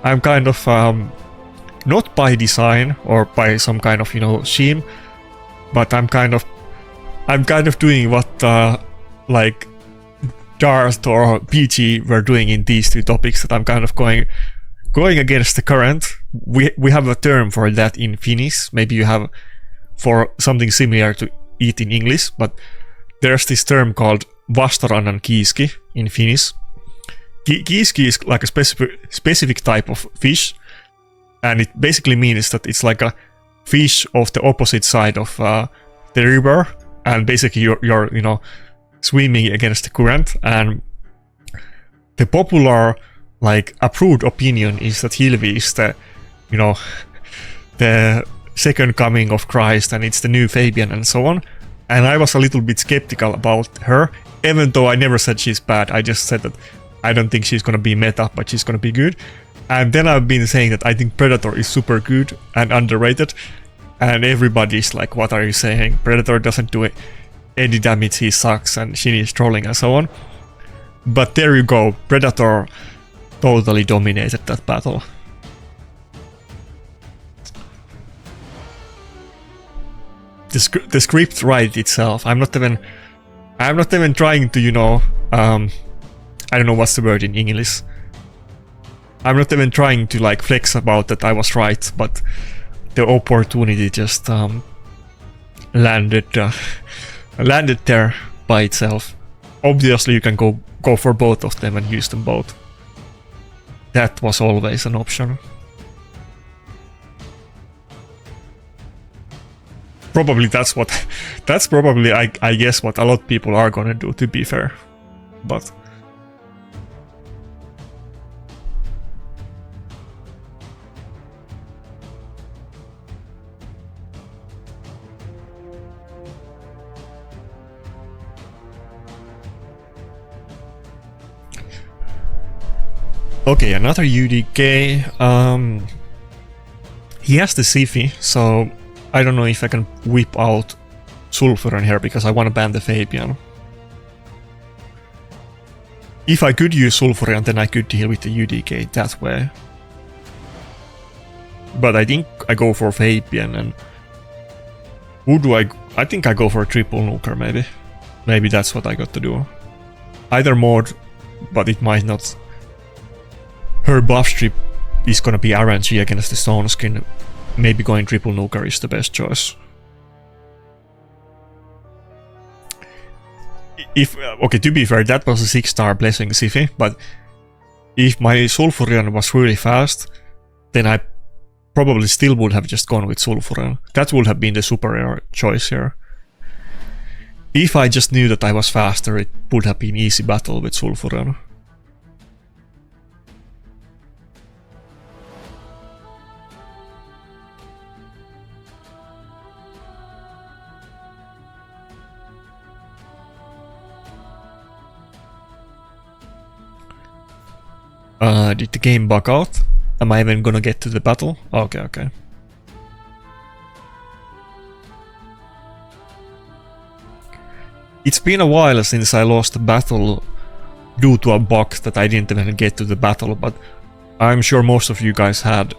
I'm kind of not by design or by some kind of, you know, scheme, but I'm kind of doing what like Dart or PG were doing in these two topics, that I'm kind of going against the current. We have a term for that in Finnish. Maybe you have for something similar to it in English, but there's this term called vastarannan kiiski in Finnish. Kiiski is like a specific type of fish, and it basically means that it's like a fish of the opposite side of the river, and basically you're you know, swimming against the current. And the popular, like, approved opinion is that Hilvi is the, you know, the second coming of Christ, and it's the new Fabian and so on. And I was a little bit skeptical about her, even though I never said she's bad. I just said that I don't think she's gonna be meta, but she's gonna be good. And then I've been saying that I think Predator is super good and underrated. And everybody's like, what are you saying? Predator doesn't do any damage, he sucks, and she needs trolling and so on. But there you go, Predator totally dominated that battle. The script writes itself. I'm not even trying to, you know, I don't know what's the word in English. I'm not even trying to like flex about that I was right, but the opportunity just landed there by itself. Obviously, you can go for both of them and use them both. That was always an option. Probably that's what... That's probably, I guess, what a lot of people are gonna do, to be fair. But... Okay, another UDK. He has the Sifi, so I don't know if I can whip out Sulfuron here because I want to ban the Fabian. If I could use Sulfuron, then I could deal with the UDK that way. But I think I go for Fabian, and who do I think I go for a triple nuker maybe. Maybe that's what I got to do. Either mod, but it might not. Her buff strip is gonna be RNG against the Stone Skin. Maybe going triple nuker is the best choice. If okay, to be fair, that was a 6-star Blessing Sifi, but if my Sulfuron was really fast, then I probably still would have just gone with Sulfuron. That would have been the superior choice here. If I just knew that I was faster, it would have been easy battle with Sulfuron. Did the game bug out? Am I even gonna get to the battle? Okay, okay. It's been a while since I lost a battle due to a bug that I didn't even get to the battle, but I'm sure most of you guys had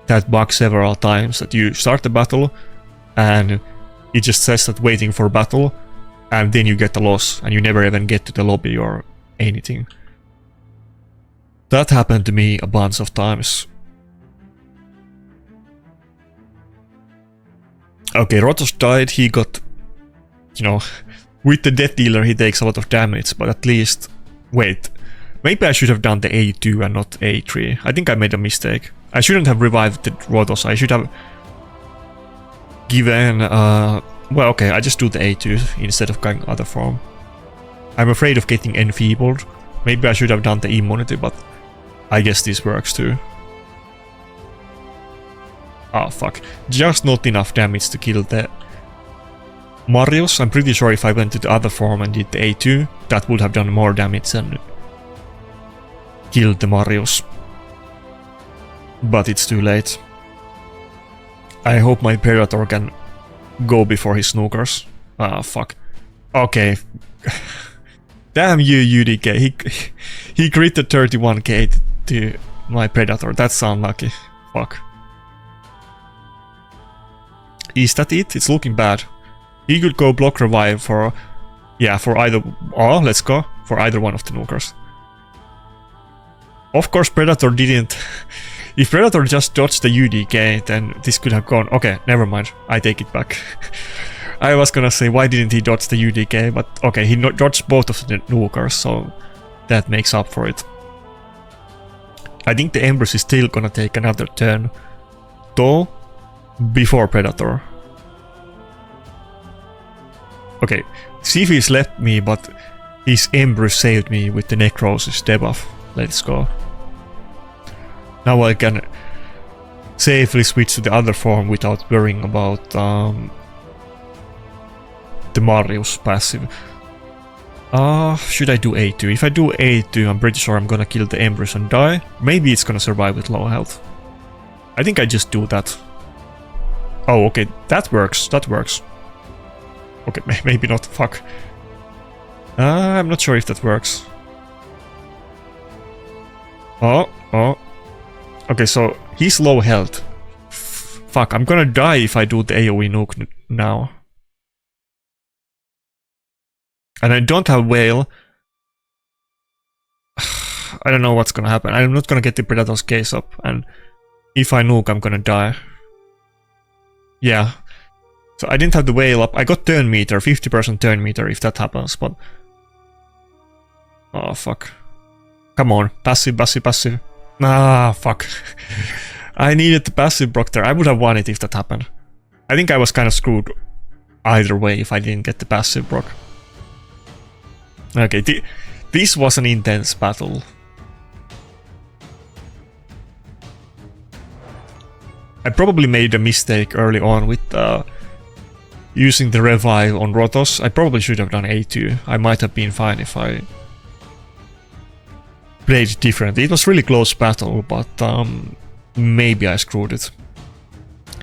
that bug several times, that you start the battle and it just says that waiting for battle, and then you get a loss and you never even get to the lobby or anything. That happened to me a bunch of times. Okay, Rotos died, he got... You know, with the Death Dealer he takes a lot of damage, but at least... Wait, maybe I should have done the A2 and not A3. I think I made a mistake. I shouldn't have revived the Rotos, I should have... Given... Well, okay, I just do the A2 instead of going other form. I'm afraid of getting enfeebled. Maybe I should have done the immunity, but... I guess this works too. Oh fuck. Just not enough damage to kill the Marius. I'm pretty sure if I went to the other form and did the A2, that would have done more damage and killed the Marius. But it's too late. I hope my Predator can go before his snookers. Ah fuck. Okay. Damn you, UDK. He critted 31k to my Predator. That's unlucky. Fuck. Is that it? It's looking bad. He could go block revive for... Yeah, for either... Oh, let's go. For either one of the nukers. Of course, Predator didn't... If Predator just dodged the UDK, then this could have gone... Okay, never mind. I take it back. I was gonna say, why didn't he dodge the UDK? But okay, he dodged both of the nukers, so that makes up for it. I think the Empress is still gonna take another turn, though, before Predator. Okay, Sifi's left me, but his Empress saved me with the Necrosis debuff. Let's go. Now I can safely switch to the other form without worrying about the Marius passive. Should I do A2? If I do A2, I'm pretty sure I'm gonna kill the Empress and die. Maybe it's gonna survive with low health. I think I just do that. Oh, okay, that works, that works. Okay, maybe not, fuck. I'm not sure if that works. Oh. Okay, so he's low health. Fuck, I'm gonna die if I do the AoE nuke now. And I don't have Whale. I don't know what's gonna happen. I'm not gonna get the Predator's case up, and if I nuke, I'm gonna die. Yeah. So I didn't have the Whale up. I got turn meter, 50% turn meter if that happens, but... Oh, fuck. Come on, passive. Ah, fuck. I needed the passive proc there. I would have won it if that happened. I think I was kind of screwed either way if I didn't get the passive proc. Okay, this was an intense battle. I probably made a mistake early on with using the revive on Rotos. I probably should have done A2. I might have been fine if I played differently. It was really close battle, but maybe I screwed it.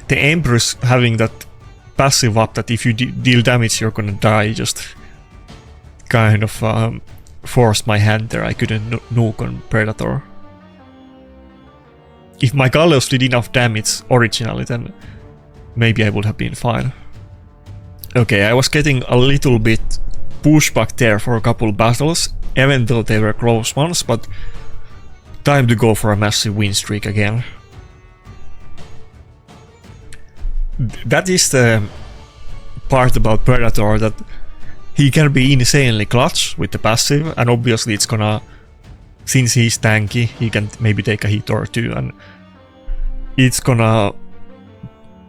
The Empress having that passive up that if you deal damage you're gonna die just kind of forced my hand there. I couldn't nuke on Predator. If my Gallows did enough damage originally, then maybe I would have been fine. Okay, I was getting a little bit pushback there for a couple battles, even though they were close ones, but time to go for a massive win streak again. That is the part about Predator, that he can be insanely clutch with the passive, and obviously it's gonna, since he's tanky, he can maybe take a hit or two, and it's gonna,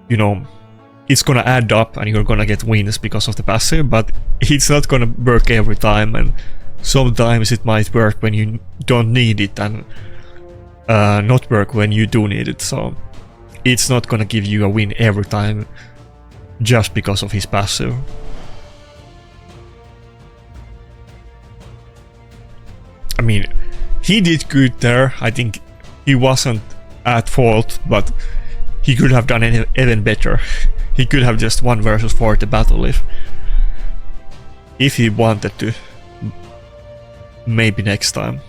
you know, it's gonna add up and you're gonna get wins because of the passive, but it's not gonna work every time, and sometimes it might work when you don't need it and not work when you do need it, so it's not gonna give you a win every time just because of his passive. I mean, he did good there. I think he wasn't at fault, but he could have done even better. He could have just won versus 40 battle if he wanted to. Maybe next time.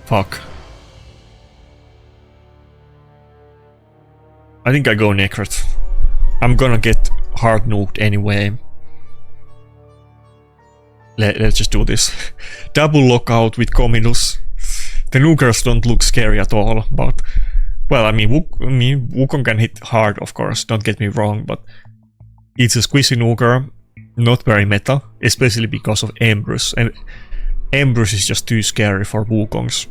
Fuck. I think I go Necret. I'm gonna get hard nuked anyway. Let's just do this. Double lockout with Comidus. The nukers don't look scary at all, but well, I mean, Wukong can hit hard, of course, don't get me wrong, but it's a squishy nuker, not very meta, especially because of Empress, and Empress is just too scary for Wukongs.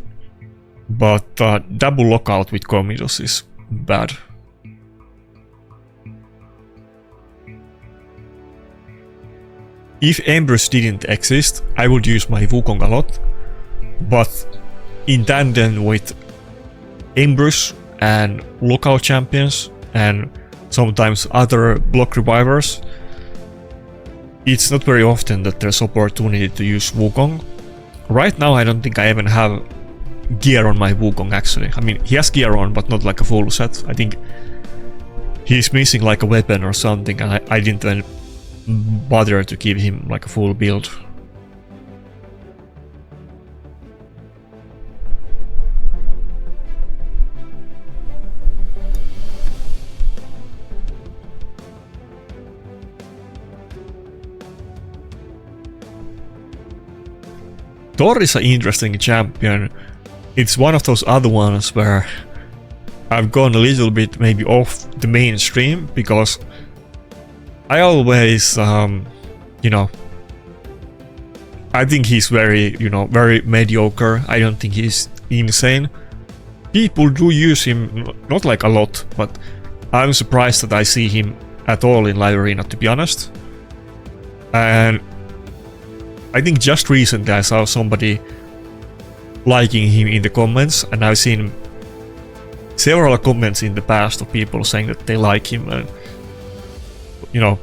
But double lockout with Comidus is bad. If Empress didn't exist, I would use my Wukong a lot, but in tandem with Empress and Lockout champions and sometimes other block revivers, it's not very often that there's opportunity to use Wukong. Right now I don't think I even have gear on my Wukong actually. I mean, he has gear on, but not like a full set. I think he's missing like a weapon or something, and I didn't even bother to give him like a full build. Thor is an interesting champion. It's one of those other ones where I've gone a little bit maybe off the mainstream, because I always, you know, I think he's very, you know, very mediocre. I don't think he's insane. People do use him, not like a lot, but I'm surprised that I see him at all in Live Arena, to be honest. And I think just recently I saw somebody liking him in the comments, and I've seen several comments in the past of people saying that they like him, and you know,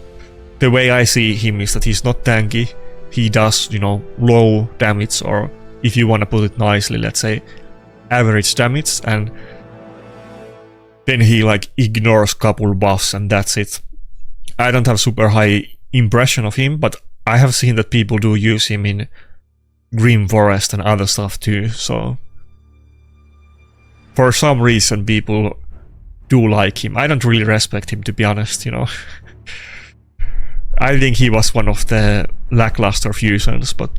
the way I see him is that he's not tanky, he does, you know, low damage, or if you want to put it nicely, let's say average damage, and then he like ignores couple buffs and that's it. I don't have super high impression of him, but I have seen that people do use him in Grim Forest and other stuff too, so for some reason people do like him. I don't really respect him, to be honest, you know. I think he was one of the lackluster fusions, but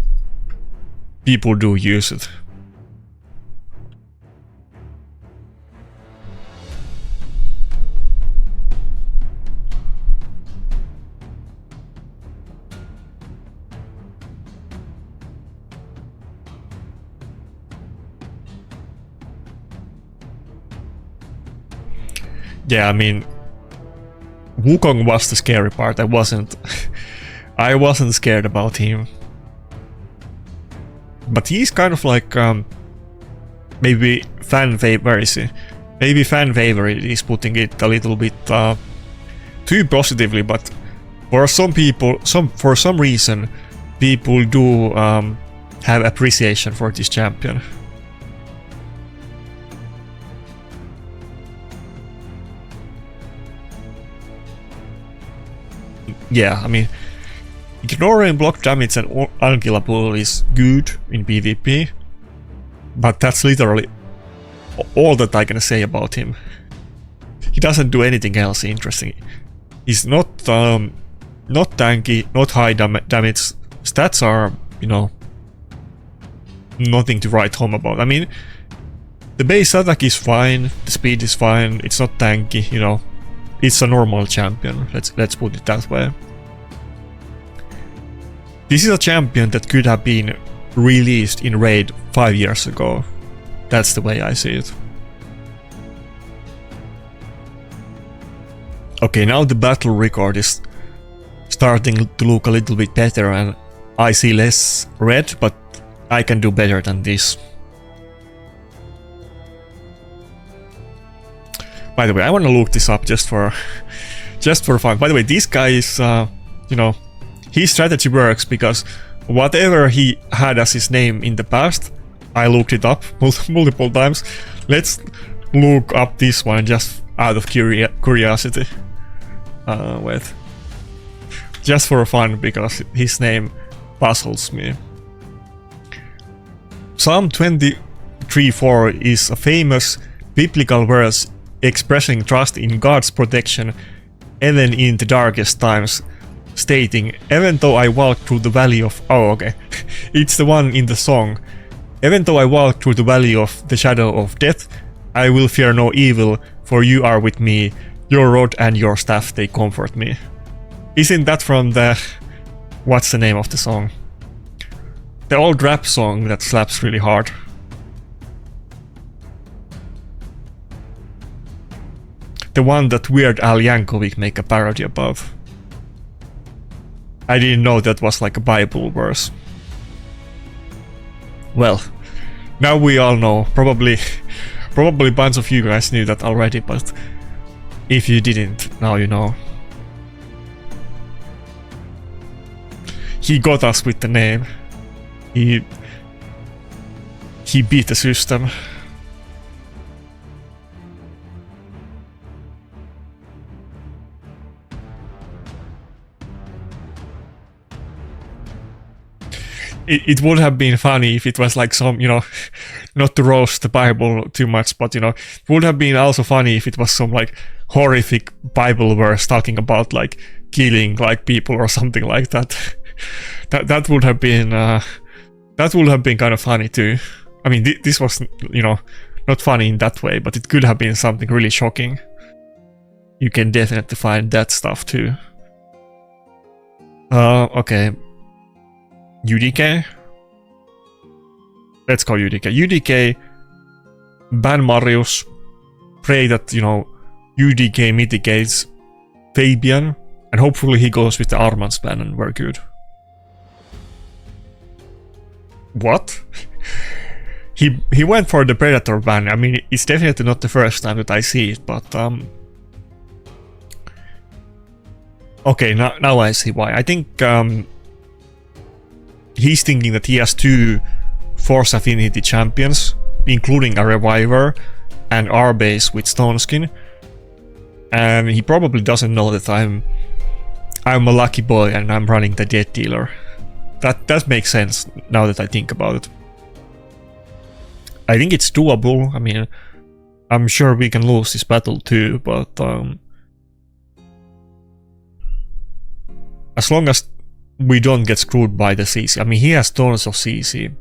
people do use it. Yeah, I mean, Wukong was the scary part. I wasn't I wasn't scared about him. But he's kind of like maybe fan favorite. Maybe fan favorite is putting it a little bit too positively, but for some people, for some reason, people do have appreciation for this champion. Yeah, I mean, ignoring block damage and unkillable is good in PvP, but that's literally all that I can say about him. He doesn't do anything else interesting. He's not tanky, not high damage. Stats are, you know, nothing to write home about. I mean, the base attack is fine, the speed is fine, it's not tanky, you know. It's a normal champion, let's put it that way. This is a champion that could have been released in Raid 5 years ago. That's the way I see it. Okay, now the battle record is starting to look a little bit better and I see less red, but I can do better than this. By the way, I want to look this up just for fun. By the way, this guy is, you know, his strategy works because whatever he had as his name in the past, I looked it up multiple times. Let's look up this one just out of curiosity. Wait. Just for fun, because his name puzzles me. Psalm 23:4 is a famous biblical verse expressing trust in God's protection even in the darkest times, stating, even though I walk through the valley of... Oh, okay. It's the one in the song. Even though I walk through the valley of the shadow of death, I will fear no evil, for you are with me. Your rod and your staff, they comfort me. Isn't that from the... What's the name of the song? The old rap song that slaps really hard. The one that Weird Al Yankovic make a parody about. I didn't know that was like a Bible verse. Well, now we all know. Probably a bunch of you guys knew that already, but if you didn't, now you know. He got us with the name. He beat the system. It would have been funny if it was like some, you know, not to roast the Bible too much, but, you know, it would have been also funny if it was some, like, horrific Bible verse talking about, like, killing, like, people or something like that. That would have been kind of funny too. I mean, this was, you know, not funny in that way, but it could have been something really shocking. You can definitely find that stuff too. Okay. UDK? Let's go UDK. UDK, ban Marius, pray that, you know, UDK mitigates Fabian, and hopefully he goes with the Armand's ban and we're good. What? He went for the Predator ban. I mean, it's definitely not the first time that I see it, but okay, now I see why. I think he's thinking that he has 2 Force Affinity champions, including a Reviver and R-Base with Stone Skin, and he probably doesn't know that I'm a lucky boy and I'm running the Death Dealer. That makes sense now that I think about it. I think it's doable. I mean, I'm sure we can lose this battle too, but as long as we don't get screwed by the CC. I mean, he has tons of CC.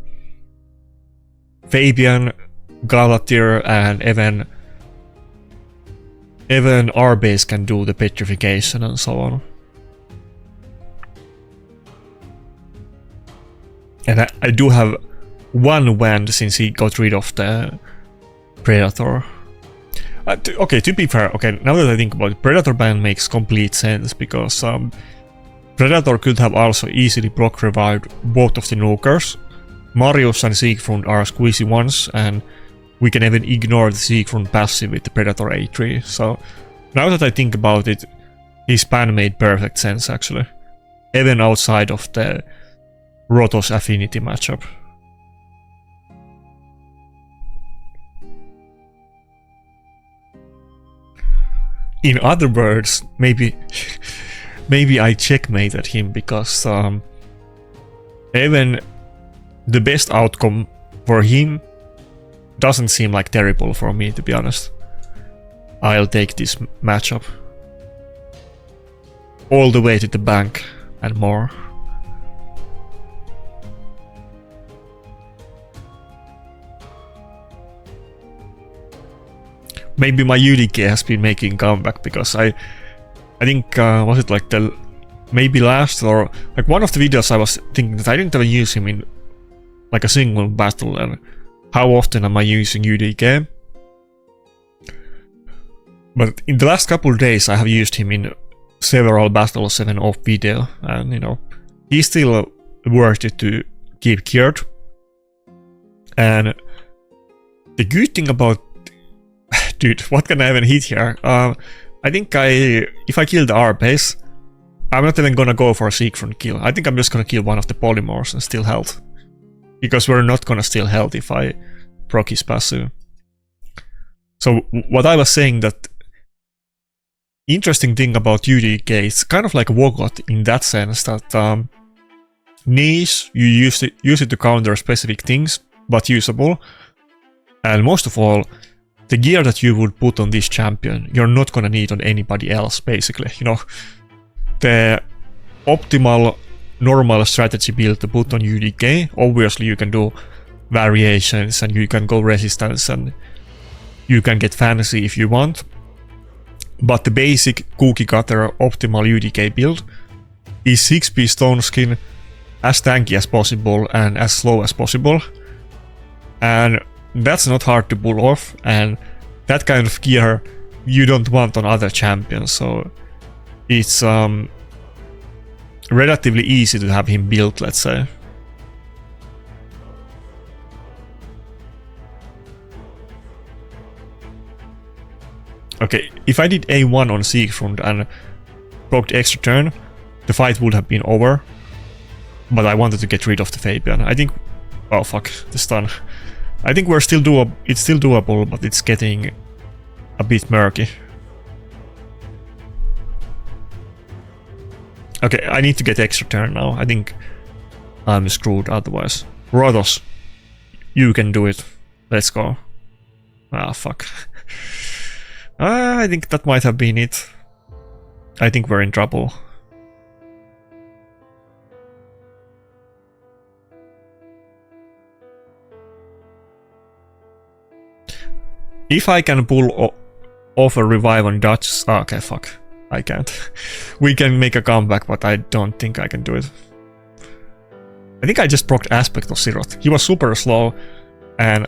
Fabian, Galatir, and even R-Base can do the petrification and so on. And I do have 1 wand since he got rid of the Predator. Okay, to be fair, okay, now that I think about it, Predator ban makes complete sense, because Predator could have also easily block revived both of the nukers. Marius and Siegfried are squeezy ones, and we can even ignore the Siegfried passive with the Predator A3, so now that I think about it, his ban made perfect sense actually. Even outside of the Rotos Affinity matchup. In other words, maybe I checkmated him, because even the best outcome for him doesn't seem like terrible for me, to be honest. I'll take this matchup all the way to the bank and more. Maybe my UDK has been making a comeback, because I think was it like the maybe last or like one of the videos I was thinking that I didn't even use him in like a single battle, and how often am I using UDK? But in the last couple of days I have used him in several battles even off video, and you know, he's still worth it to keep cured. And the good thing about dude, what can I even hit here? I think if I kill the R base, I'm not even gonna go for a Siegfried kill. I think I'm just gonna kill one of the Polymorphs and steal health. Because we're not gonna steal health if I proc his passive. So what I was saying, that interesting thing about UDK, it's kind of like Wogot in that sense that niche, you use it to counter specific things, but usable. And most of all, the gear that you would put on this champion, you're not gonna need on anybody else, basically. You know, the optimal normal strategy build to put on UDK, obviously you can do variations and you can go resistance and you can get fancy if you want. But the basic cookie cutter optimal UDK build is 6p stone skin, as tanky as possible and as slow as possible. And that's not hard to pull off, and that kind of gear you don't want on other champions, so it's relatively easy to have him built, let's say. Okay, if I did A1 on Siegfried and procced extra turn, the fight would have been over, but I wanted to get rid of the Fabian. I think... oh fuck, the stun. I think we're still doable. It's still doable, but it's getting a bit murky. Okay, I need to get extra turn now. I think I'm screwed otherwise. Rotos, you can do it. Let's go. Ah, fuck. I think that might have been it. I think we're in trouble. If I can pull off a revive on Dutch... oh, okay, fuck. I can't. We can make a comeback, but I don't think I can do it. I think I just procced Aspect of Siroth. He was super slow, and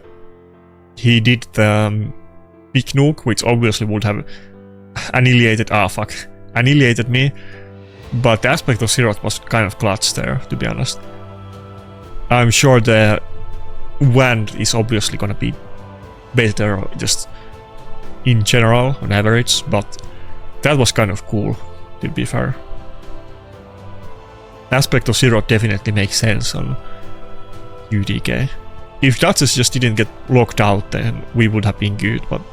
he did the big nuke, which obviously would have annihilated... ah, fuck. Annihilated me. But the Aspect of Siroth was kind of clutch there, to be honest. I'm sure the Wand is obviously gonna be better just in general on average, but that was kind of cool, to be fair. Aspect of Zero definitely makes sense on UDK. If Duchess just didn't get locked out, then we would have been good, but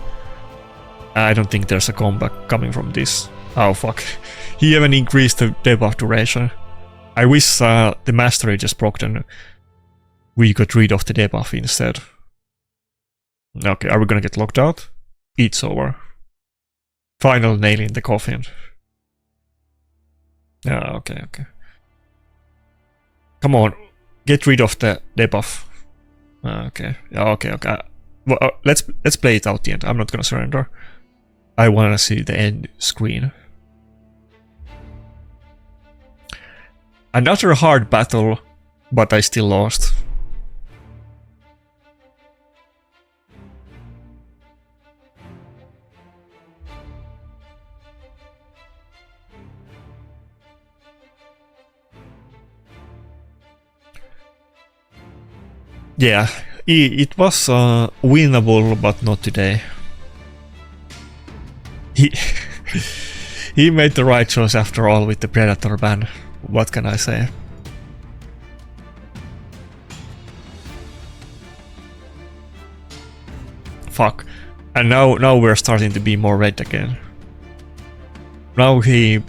I don't think there's a comeback coming from this. Oh fuck. He even increased the debuff duration. I wish the Mastery just procced and we got rid of the debuff instead. Okay, are we gonna get locked out? It's over. Final nail in the coffin. Yeah, okay. Come on, get rid of the debuff. Okay, okay. Well, let's play it out the end. I'm not gonna surrender. I wanna see the end screen. Another hard battle, but I still lost. Yeah, it was winnable, but not today. He he made the right choice after all with the Predator ban. What can I say? Fuck. And now we're starting to be more red again. Now he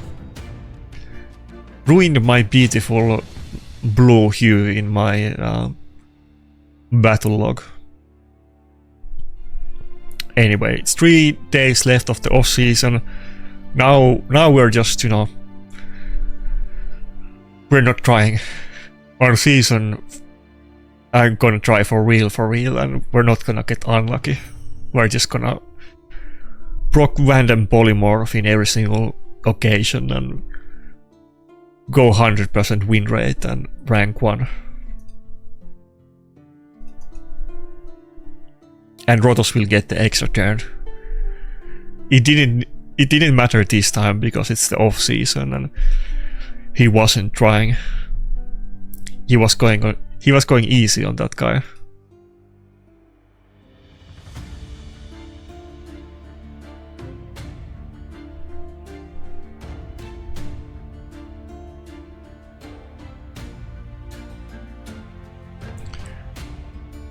ruined my beautiful blue hue in my battle log. Anyway, it's 3 days left of the off season. Now we're just, you know, we're not trying. Our season, I'm gonna try for real, and we're not gonna get unlucky. We're just gonna proc random polymorph in every single occasion and go 100% win rate and rank 1. And Rotos will get the extra turn. It didn't matter this time because it's the off season and he wasn't trying. He was going easy on that guy.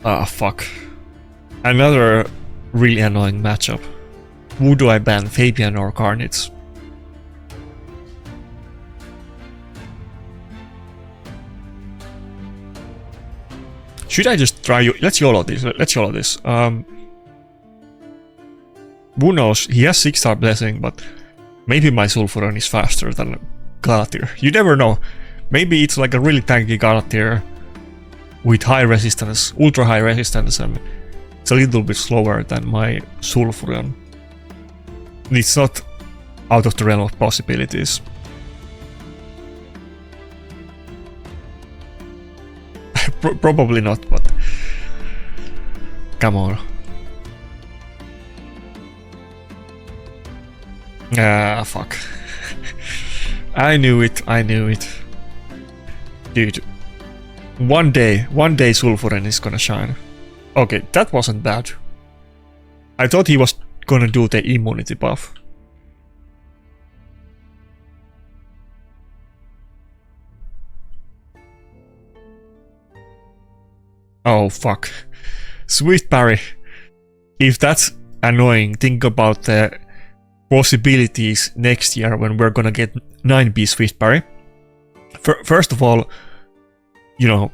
Ah, fuck. Another really annoying matchup. Who do I ban, Fabian or Carnage? Should I just try you? Let's YOLO this. Who knows? He has 6-star blessing, but maybe my Sulfuron is faster than Galatir. You never know. Maybe it's like a really tanky Galatir with high resistance, ultra high resistance, and it's a little bit slower than my Sulfuron. It's not out of the realm of possibilities. Probably not, but come on. Ah, fuck. I knew it. Dude. One day Sulfuron is gonna shine. Okay, that wasn't bad. I thought he was gonna do the immunity buff. Oh fuck. Swift parry. If that's annoying, think about the possibilities next year when we're gonna get 9B Swift parry. First of all, you know,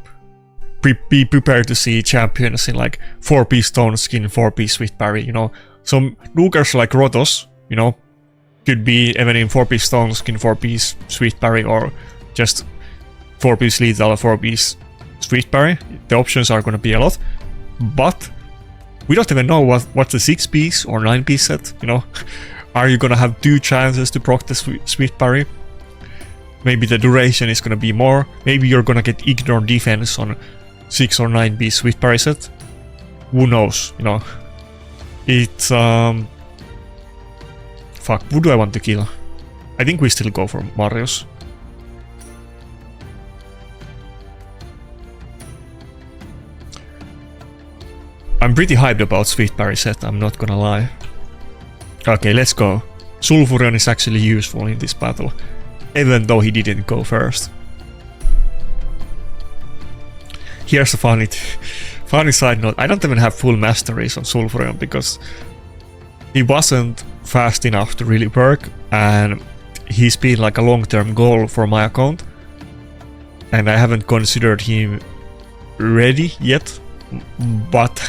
be prepared to see champions in like 4P Stone Skin, 4P Swift parry, you know. Some nukers like Rotos, you know, could be even in 4P Stone Skin, 4P Swift parry, or just 4P lethal, 4P Swift parry. The options are gonna be a lot, but we don't even know what the 6Ps or 9P set, you know. Are you gonna have 2 chances to proc the Swift parry? Maybe the duration is gonna be more. Maybe you're gonna get ignore defense on 6 or 9B Swift parry set. Who knows, you know. It's fuck, who do I want to kill? I think we still go for Marius. I'm pretty hyped about Swift parry set, I'm not gonna lie. Okay, let's go. Sulfuron is actually useful in this battle, even though he didn't go first. Here's a funny side note. I don't even have full masteries on Sulfuron because he wasn't fast enough to really work, and he's been like a long-term goal for my account, and I haven't considered him ready yet. But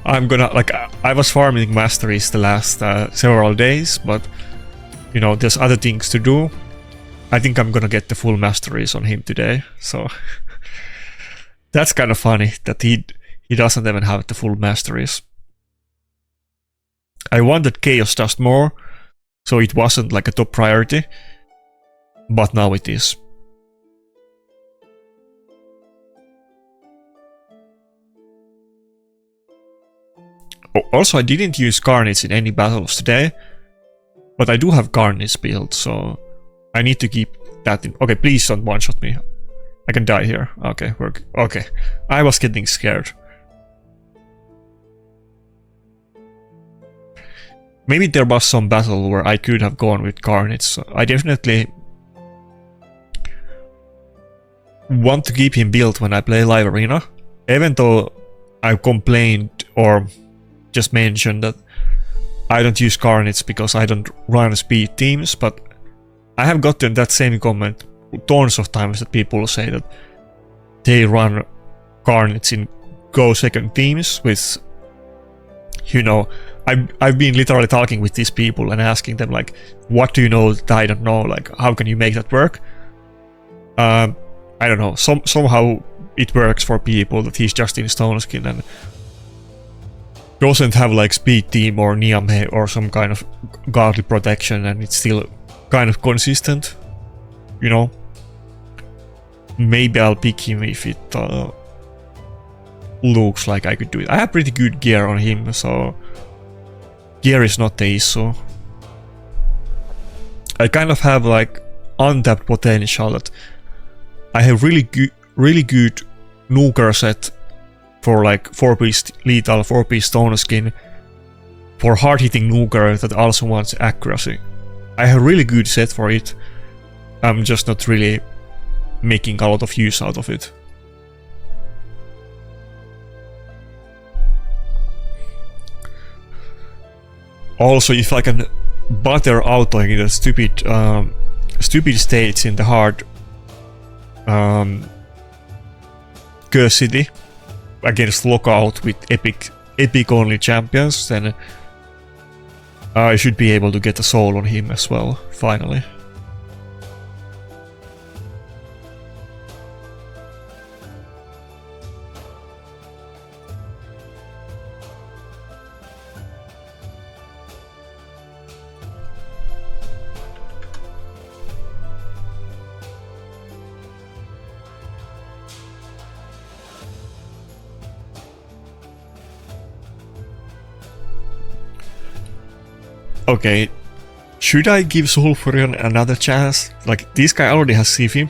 I'm gonna, like, I was farming masteries the last several days, but you know, there's other things to do. I think I'm gonna get the full masteries on him today, so that's kind of funny that he doesn't even have the full masteries. I wanted Chaos Dust more, so it wasn't like a top priority, but now it is. Also, I didn't use Carnage in any battles today, but I do have Carnage build, so I need to keep that in. Okay, please don't one-shot me. I can die here. Okay, okay. I was getting scared. Maybe there was some battle where I could have gone with Carnage. So I definitely want to keep him built when I play live arena. Even though I complained or just mentioned that I don't use Carnage because I don't run speed teams, but I have gotten that same comment tons of times that people say that they run Carnage in Go second teams with, you know, I've been literally talking with these people and asking them like, what do you know that I don't know? Like, how can you make that work? I don't know. Somehow it works for people that he's just in Stone Skin and doesn't have like speed team or Niamhe or some kind of godly protection, and it's still kind of consistent, you know. Maybe I'll pick him if it looks like I could do it. I have pretty good gear on him, so gear is not the issue. I kind of have like untapped potential that I have really good nuker set for like 4-piece lethal, 4-piece Stone Skin for hard hitting nuker that also wants accuracy. I have a really good set for it. I'm just not really making a lot of use out of it. Also, if I can butter out like the stupid states in the hard Curse City against Lockout with epic only champions, then I should be able to get a soul on him as well, finally. Okay, should I give Sulfurion another chance? Like, this guy already has Sifi,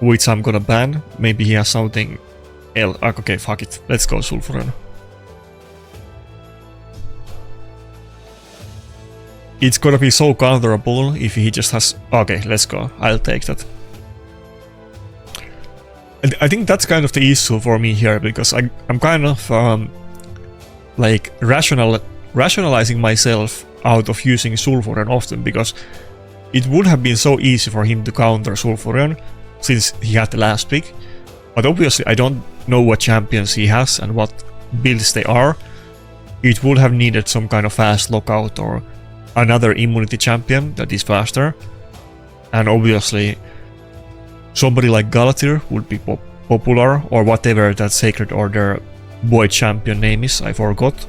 which I'm gonna ban. Maybe he has something else. Okay, fuck it. Let's go Sulfurion. It's gonna be so counterable if he just has... Okay, let's go. I'll take that. And I think that's kind of the issue for me here, because I'm kind of like rationalizing myself out of using Sulfurion often, because it would have been so easy for him to counter Sulfurion since he had the last pick, but obviously I don't know what champions he has and what builds they are. It would have needed some kind of fast Lockout or another immunity champion that is faster, and obviously somebody like Galatir would be popular, or whatever that Sacred Order Void champion name is, I forget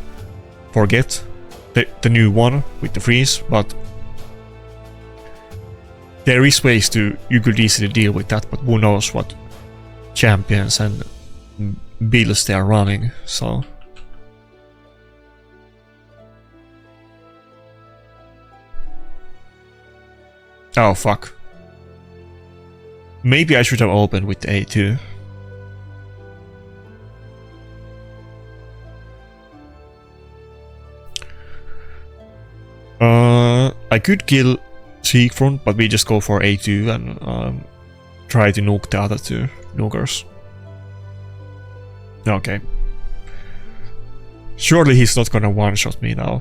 the new one with the freeze, but there is ways to, you could easily deal with that, but who knows what champions and builds they are running, so... Oh fuck. Maybe I should have opened with the A2. I could kill Siegfried, but we just go for A2 and try to nuke the other two nukers. Okay. Surely he's not gonna one-shot me now.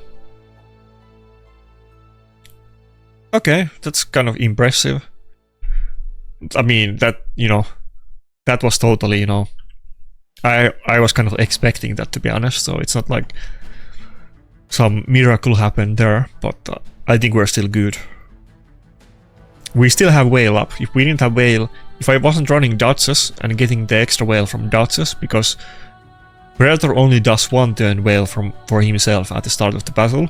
Okay, that's kind of impressive. I mean, that, you know, that was totally, you know, I was kind of expecting that, to be honest, so it's not like some miracle happened there, but I think we're still good. We still have whale up. If we didn't have whale, if I wasn't running Duchess and getting the extra whale from Duchess, because Predator only does 1 turn whale for himself at the start of the battle,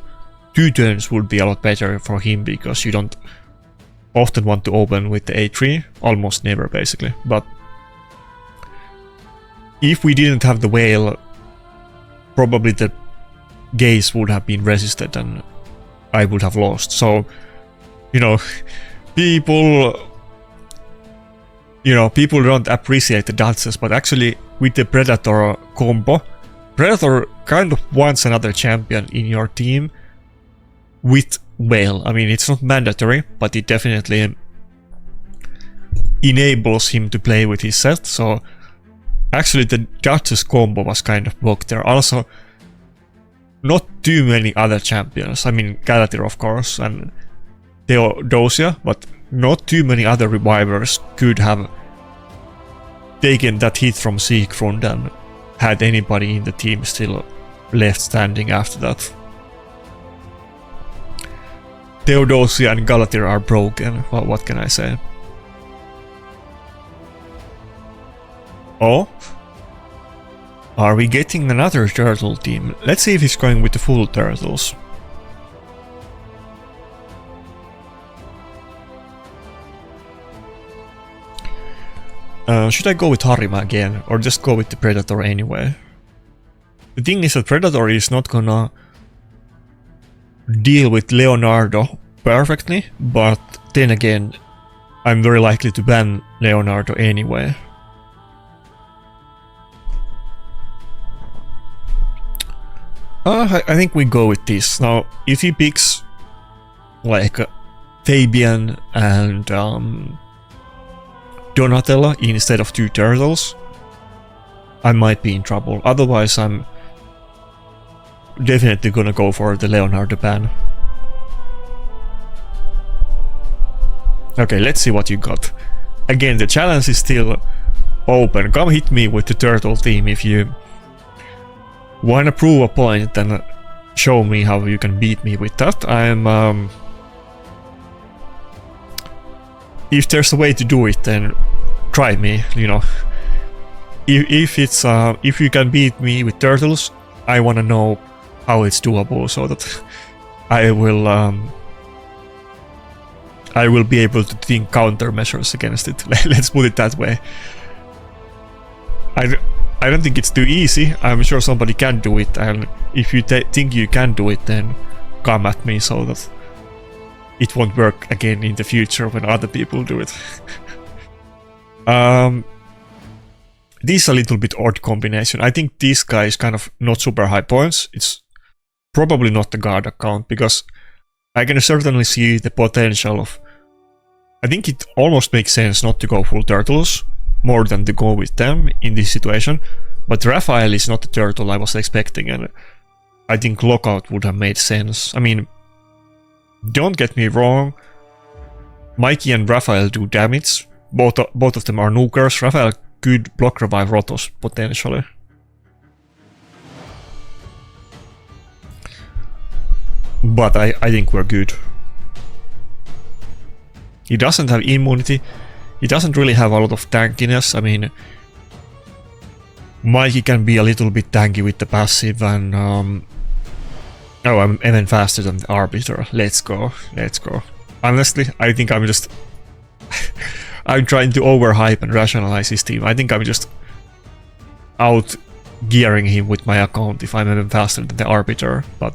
2 turns would be a lot better for him, because you don't often want to open with the A3, almost never basically, but if we didn't have the whale, probably the gaze would have been resisted and I would have lost. So, you know, people you know, people don't appreciate the Duchess, but actually with the Predator combo, Predator kind of wants another champion in your team with Whale. I mean, it's not mandatory, but it definitely enables him to play with his set, so actually the Duchess combo was kind of booked there. Also, not too many other champions. I mean, Galathyr of course, and Theodosia, but not too many other revivers could have taken that hit from Siegfried and had anybody in the team still left standing after that. Theodosia and Galathyr are broken, well, what can I say? Oh? Are we getting another turtle team? Let's see if he's going with the full turtles. Should I go with Harima again, or just go with the Predator anyway? The thing is that Predator is not gonna deal with Leonardo perfectly, but then again, I'm very likely to ban Leonardo anyway. I think we go with this. Now, if he picks like Fabian and Donatello instead of 2 turtles, I might be in trouble. Otherwise, I'm definitely gonna go for the Leonardo ban. Okay, let's see what you got. Again, the challenge is still open. Come hit me with the turtle team if you wanna prove a point and show me how you can beat me with that. I'm if there's a way to do it, then try me, you know. If you can beat me with turtles, I wanna know how it's doable so that I will be able to think countermeasures against it. Let's put it that way. I don't think it's too easy. I'm sure somebody can do it, and if you think you can do it, then come at me so that it won't work again in the future when other people do it. This is a little bit odd combination. I think this guy is kind of not super high points. It's probably not the guard account, because I can certainly see the potential of... I think it almost makes sense not to go full turtles, more than to go with them in this situation. But Raphael is not the turtle I was expecting, and I think Lockout would have made sense. I mean, don't get me wrong, Mikey and Raphael do damage. Both of them are nukers. Raphael could block revive Rotos, potentially. But I think we're good. He doesn't have immunity. He doesn't really have a lot of tankiness. I mean, Mikey can be a little bit tanky with the passive, and oh, I'm even faster than the Arbiter. Let's go, let's go. Honestly, I think I'm just... I'm trying to overhype and rationalize his team. I think I'm just out gearing him with my account if I'm even faster than the Arbiter, but...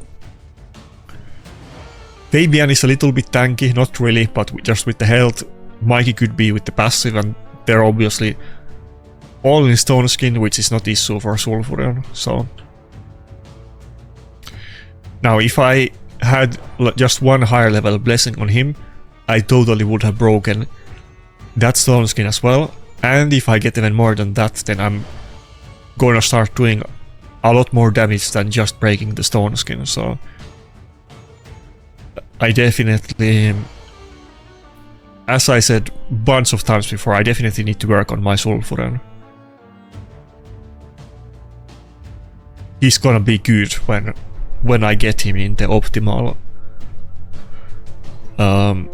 Fabian is a little bit tanky, not really, but just with the health. Mikey could be with the passive, and they're obviously all in Stone Skin, which is not issue for Sulfurion, so... Now, if I had just one higher level blessing on him, I totally would have broken that Stone Skin as well, and if I get even more than that, then I'm gonna start doing a lot more damage than just breaking the Stone Skin, so... I definitely... As I said a bunch of times before, I definitely need to work on my Sulfurion. He's gonna be good when I get him in the optimal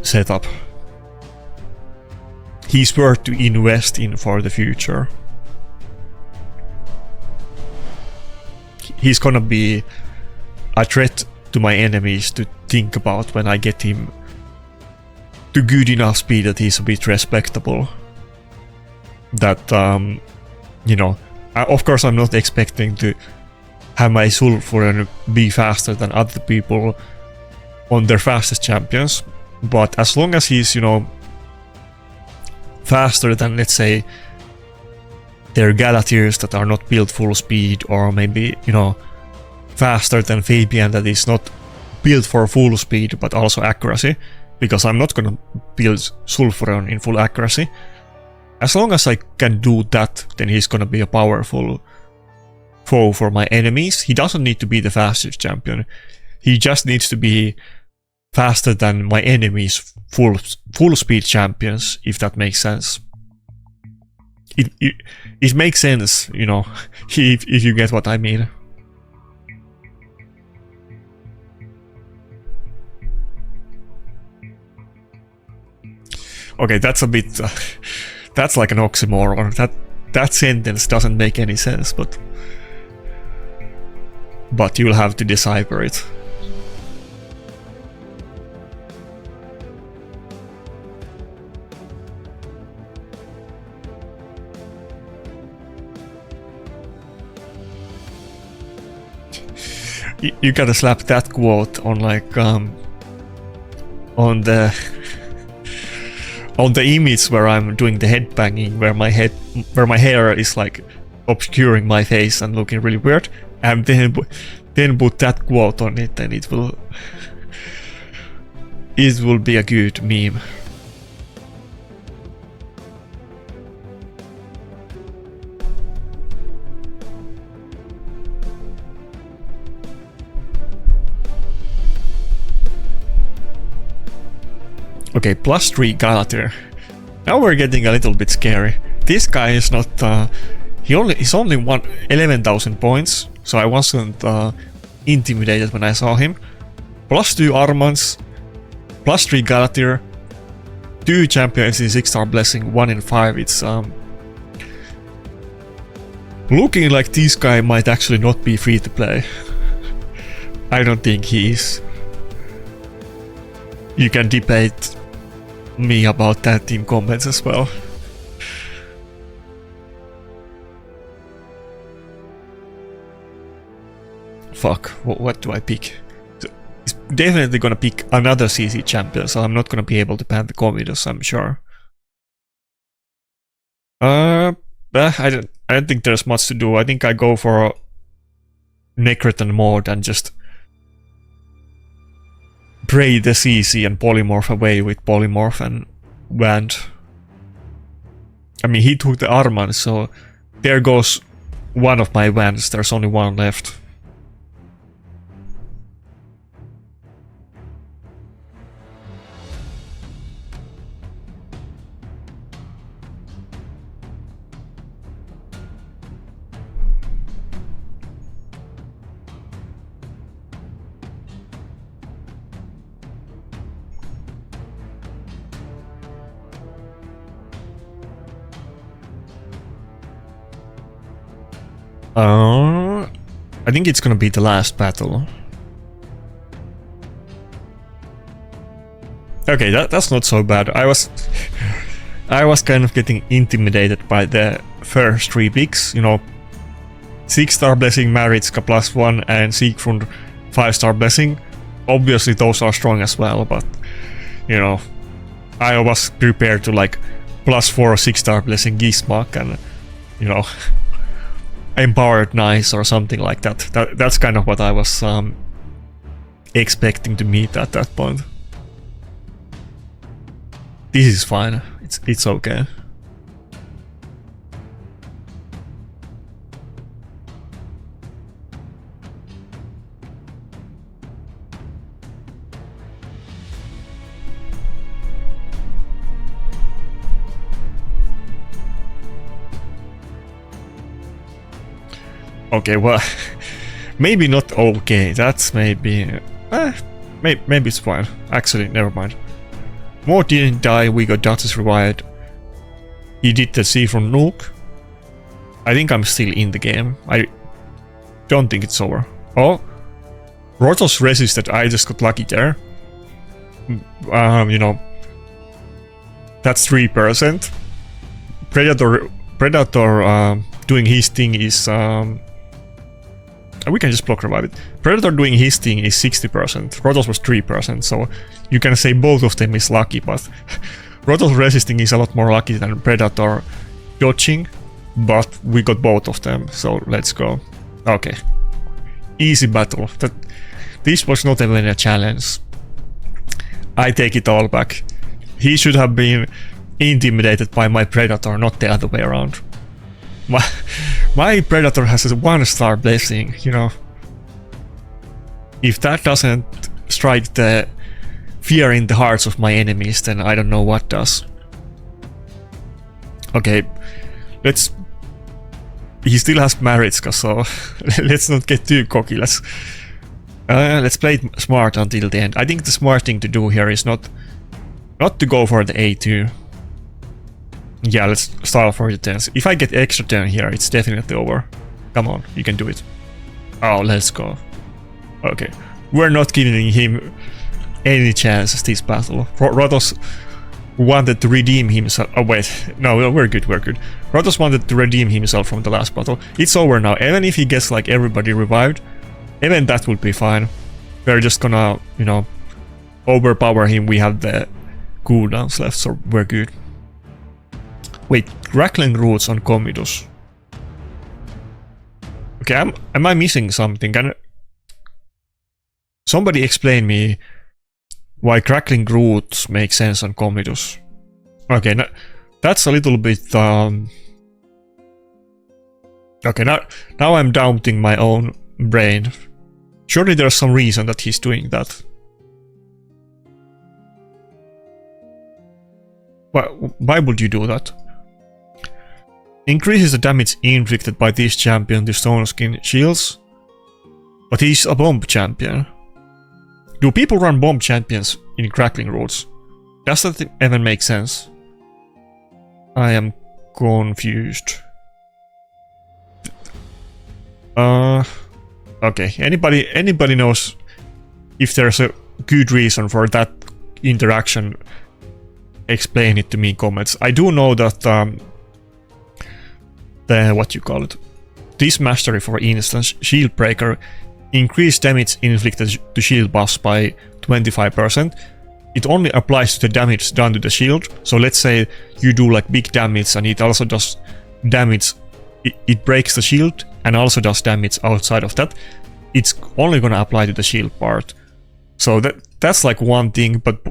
setup. He's worth to invest in for the future. He's gonna be a threat to my enemies to think about when I get him to good enough speed that he's a bit respectable. That, you know, of course I'm not expecting to have my Sulfurion be faster than other people on their fastest champions, but as long as he's, you know, faster than, let's say, their Galateers that are not built full speed, or maybe, you know, faster than Fabian that is not built for full speed but also accuracy, because I'm not gonna build Sulfuron in full accuracy. As long as I can do that, then he's gonna be a powerful foe for my enemies. He doesn't need to be the fastest champion. He just needs to be faster than my enemies' full speed champions, if that makes sense. It makes sense, you know, if you get what I mean. Okay, that's a bit... that's like an oxymoron. That sentence doesn't make any sense, but you'll have to decipher it. You gotta slap that quote on like on the image where I'm doing the headbanging, where my hair is like obscuring my face and looking really weird, and then put that quote on it, and it will be a good meme. Okay, +3 Galater. Now we're getting a little bit scary. This guy is not... he's only won 11,000 points, so I wasn't intimidated when I saw him. +2 Armans, +3 Galater, 2 champions in 6-star blessing, 1 in 5. It's looking like this guy might actually not be free to play. I don't think he is. You can debate me about that in comments as well. Fuck, what do I pick? It's definitely gonna pick another CC champion, so I'm not gonna be able to ban the Commodus, I'm sure. I don't think there's much to do. I think I go for Necroton mode and just pray the CC and Polymorph away with Polymorph and Wand. I mean, he took the Arman, so there goes one of my Wands. There's only one left. I think it's gonna be the last battle. Okay, that's not so bad. I was kind of getting intimidated by the first 3 picks, you know. 6-star blessing, Maritska +1, and Siegfried 5-star blessing. Obviously those are strong as well, but you know, I was prepared to like +4 6-star blessing Gismak and, you know, Empowered Nice or something like that. That's kind of what I was expecting to meet at that point. This is fine. It's okay. Okay, well, maybe not okay. That's maybe... maybe it's fine. Actually, never mind. Mo didn't die, we got Duchess revived. He did the C from Nuke. I think I'm still in the game. I don't think it's over. Oh, Rotos resisted, I just got lucky there. You know, that's 3%. Predator doing his thing is... we can just block revive it. Predator doing his thing is 60%. Rotos was 3%, so you can say both of them is lucky, but Rotos resisting is a lot more lucky than Predator dodging, but we got both of them, so let's go. Okay. Easy battle. This was not even a challenge. I take it all back. He should have been intimidated by my Predator, not the other way around. My Predator has a 1-star blessing, you know. If that doesn't strike the fear in the hearts of my enemies, then I don't know what does. Okay, he still has Maritska, so let's not get too cocky. Let's play it smart until the end. I think the smart thing to do here is not to go for the A2. Yeah, let's start for the 10s. If I get extra 10 here, it's definitely over. Come on, you can do it. Oh, let's go. Okay, we're not giving him any chances this battle. Rotos wanted to redeem himself. Oh wait, no, we're good, we're good. Rotos wanted to redeem himself from the last battle. It's over now. Even if he gets like everybody revived, even that would be fine. We're just gonna, you know, overpower him. We have the cooldowns left, so we're good. Wait, crackling roots on Commodus. Okay, am I missing something? Can somebody explain me why crackling roots make sense on Commodus? Okay, that's a little bit okay, now I'm doubting my own brain. Surely there's some reason that he's doing that. Why would you do that? Increases the damage inflicted by this champion to Stone Skin shields. But he's a bomb champion. Do people run bomb champions in crackling roots? Does that even make sense? I am confused. Okay, anybody knows if there's a good reason for that interaction? Explain it to me in comments. I do know that what you call it, this mastery, for instance, Shield Breaker, increased damage inflicted to shield buffs by 25%. It only applies to the damage done to the shield. So let's say you do like big damage and it also does damage, it breaks the shield and also does damage outside of that. It's only gonna apply to the shield part. So that's like one thing, but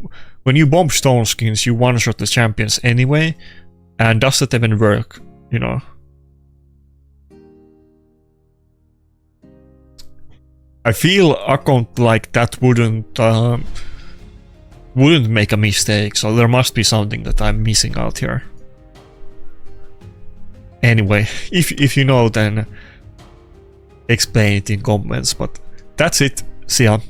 when you bomb Stone Skins, you one-shot the champions anyway, and does that even work, you know? I feel account like that wouldn't make a mistake, so there must be something that I'm missing out here. Anyway, if you know, then explain it in comments, but that's it. See ya.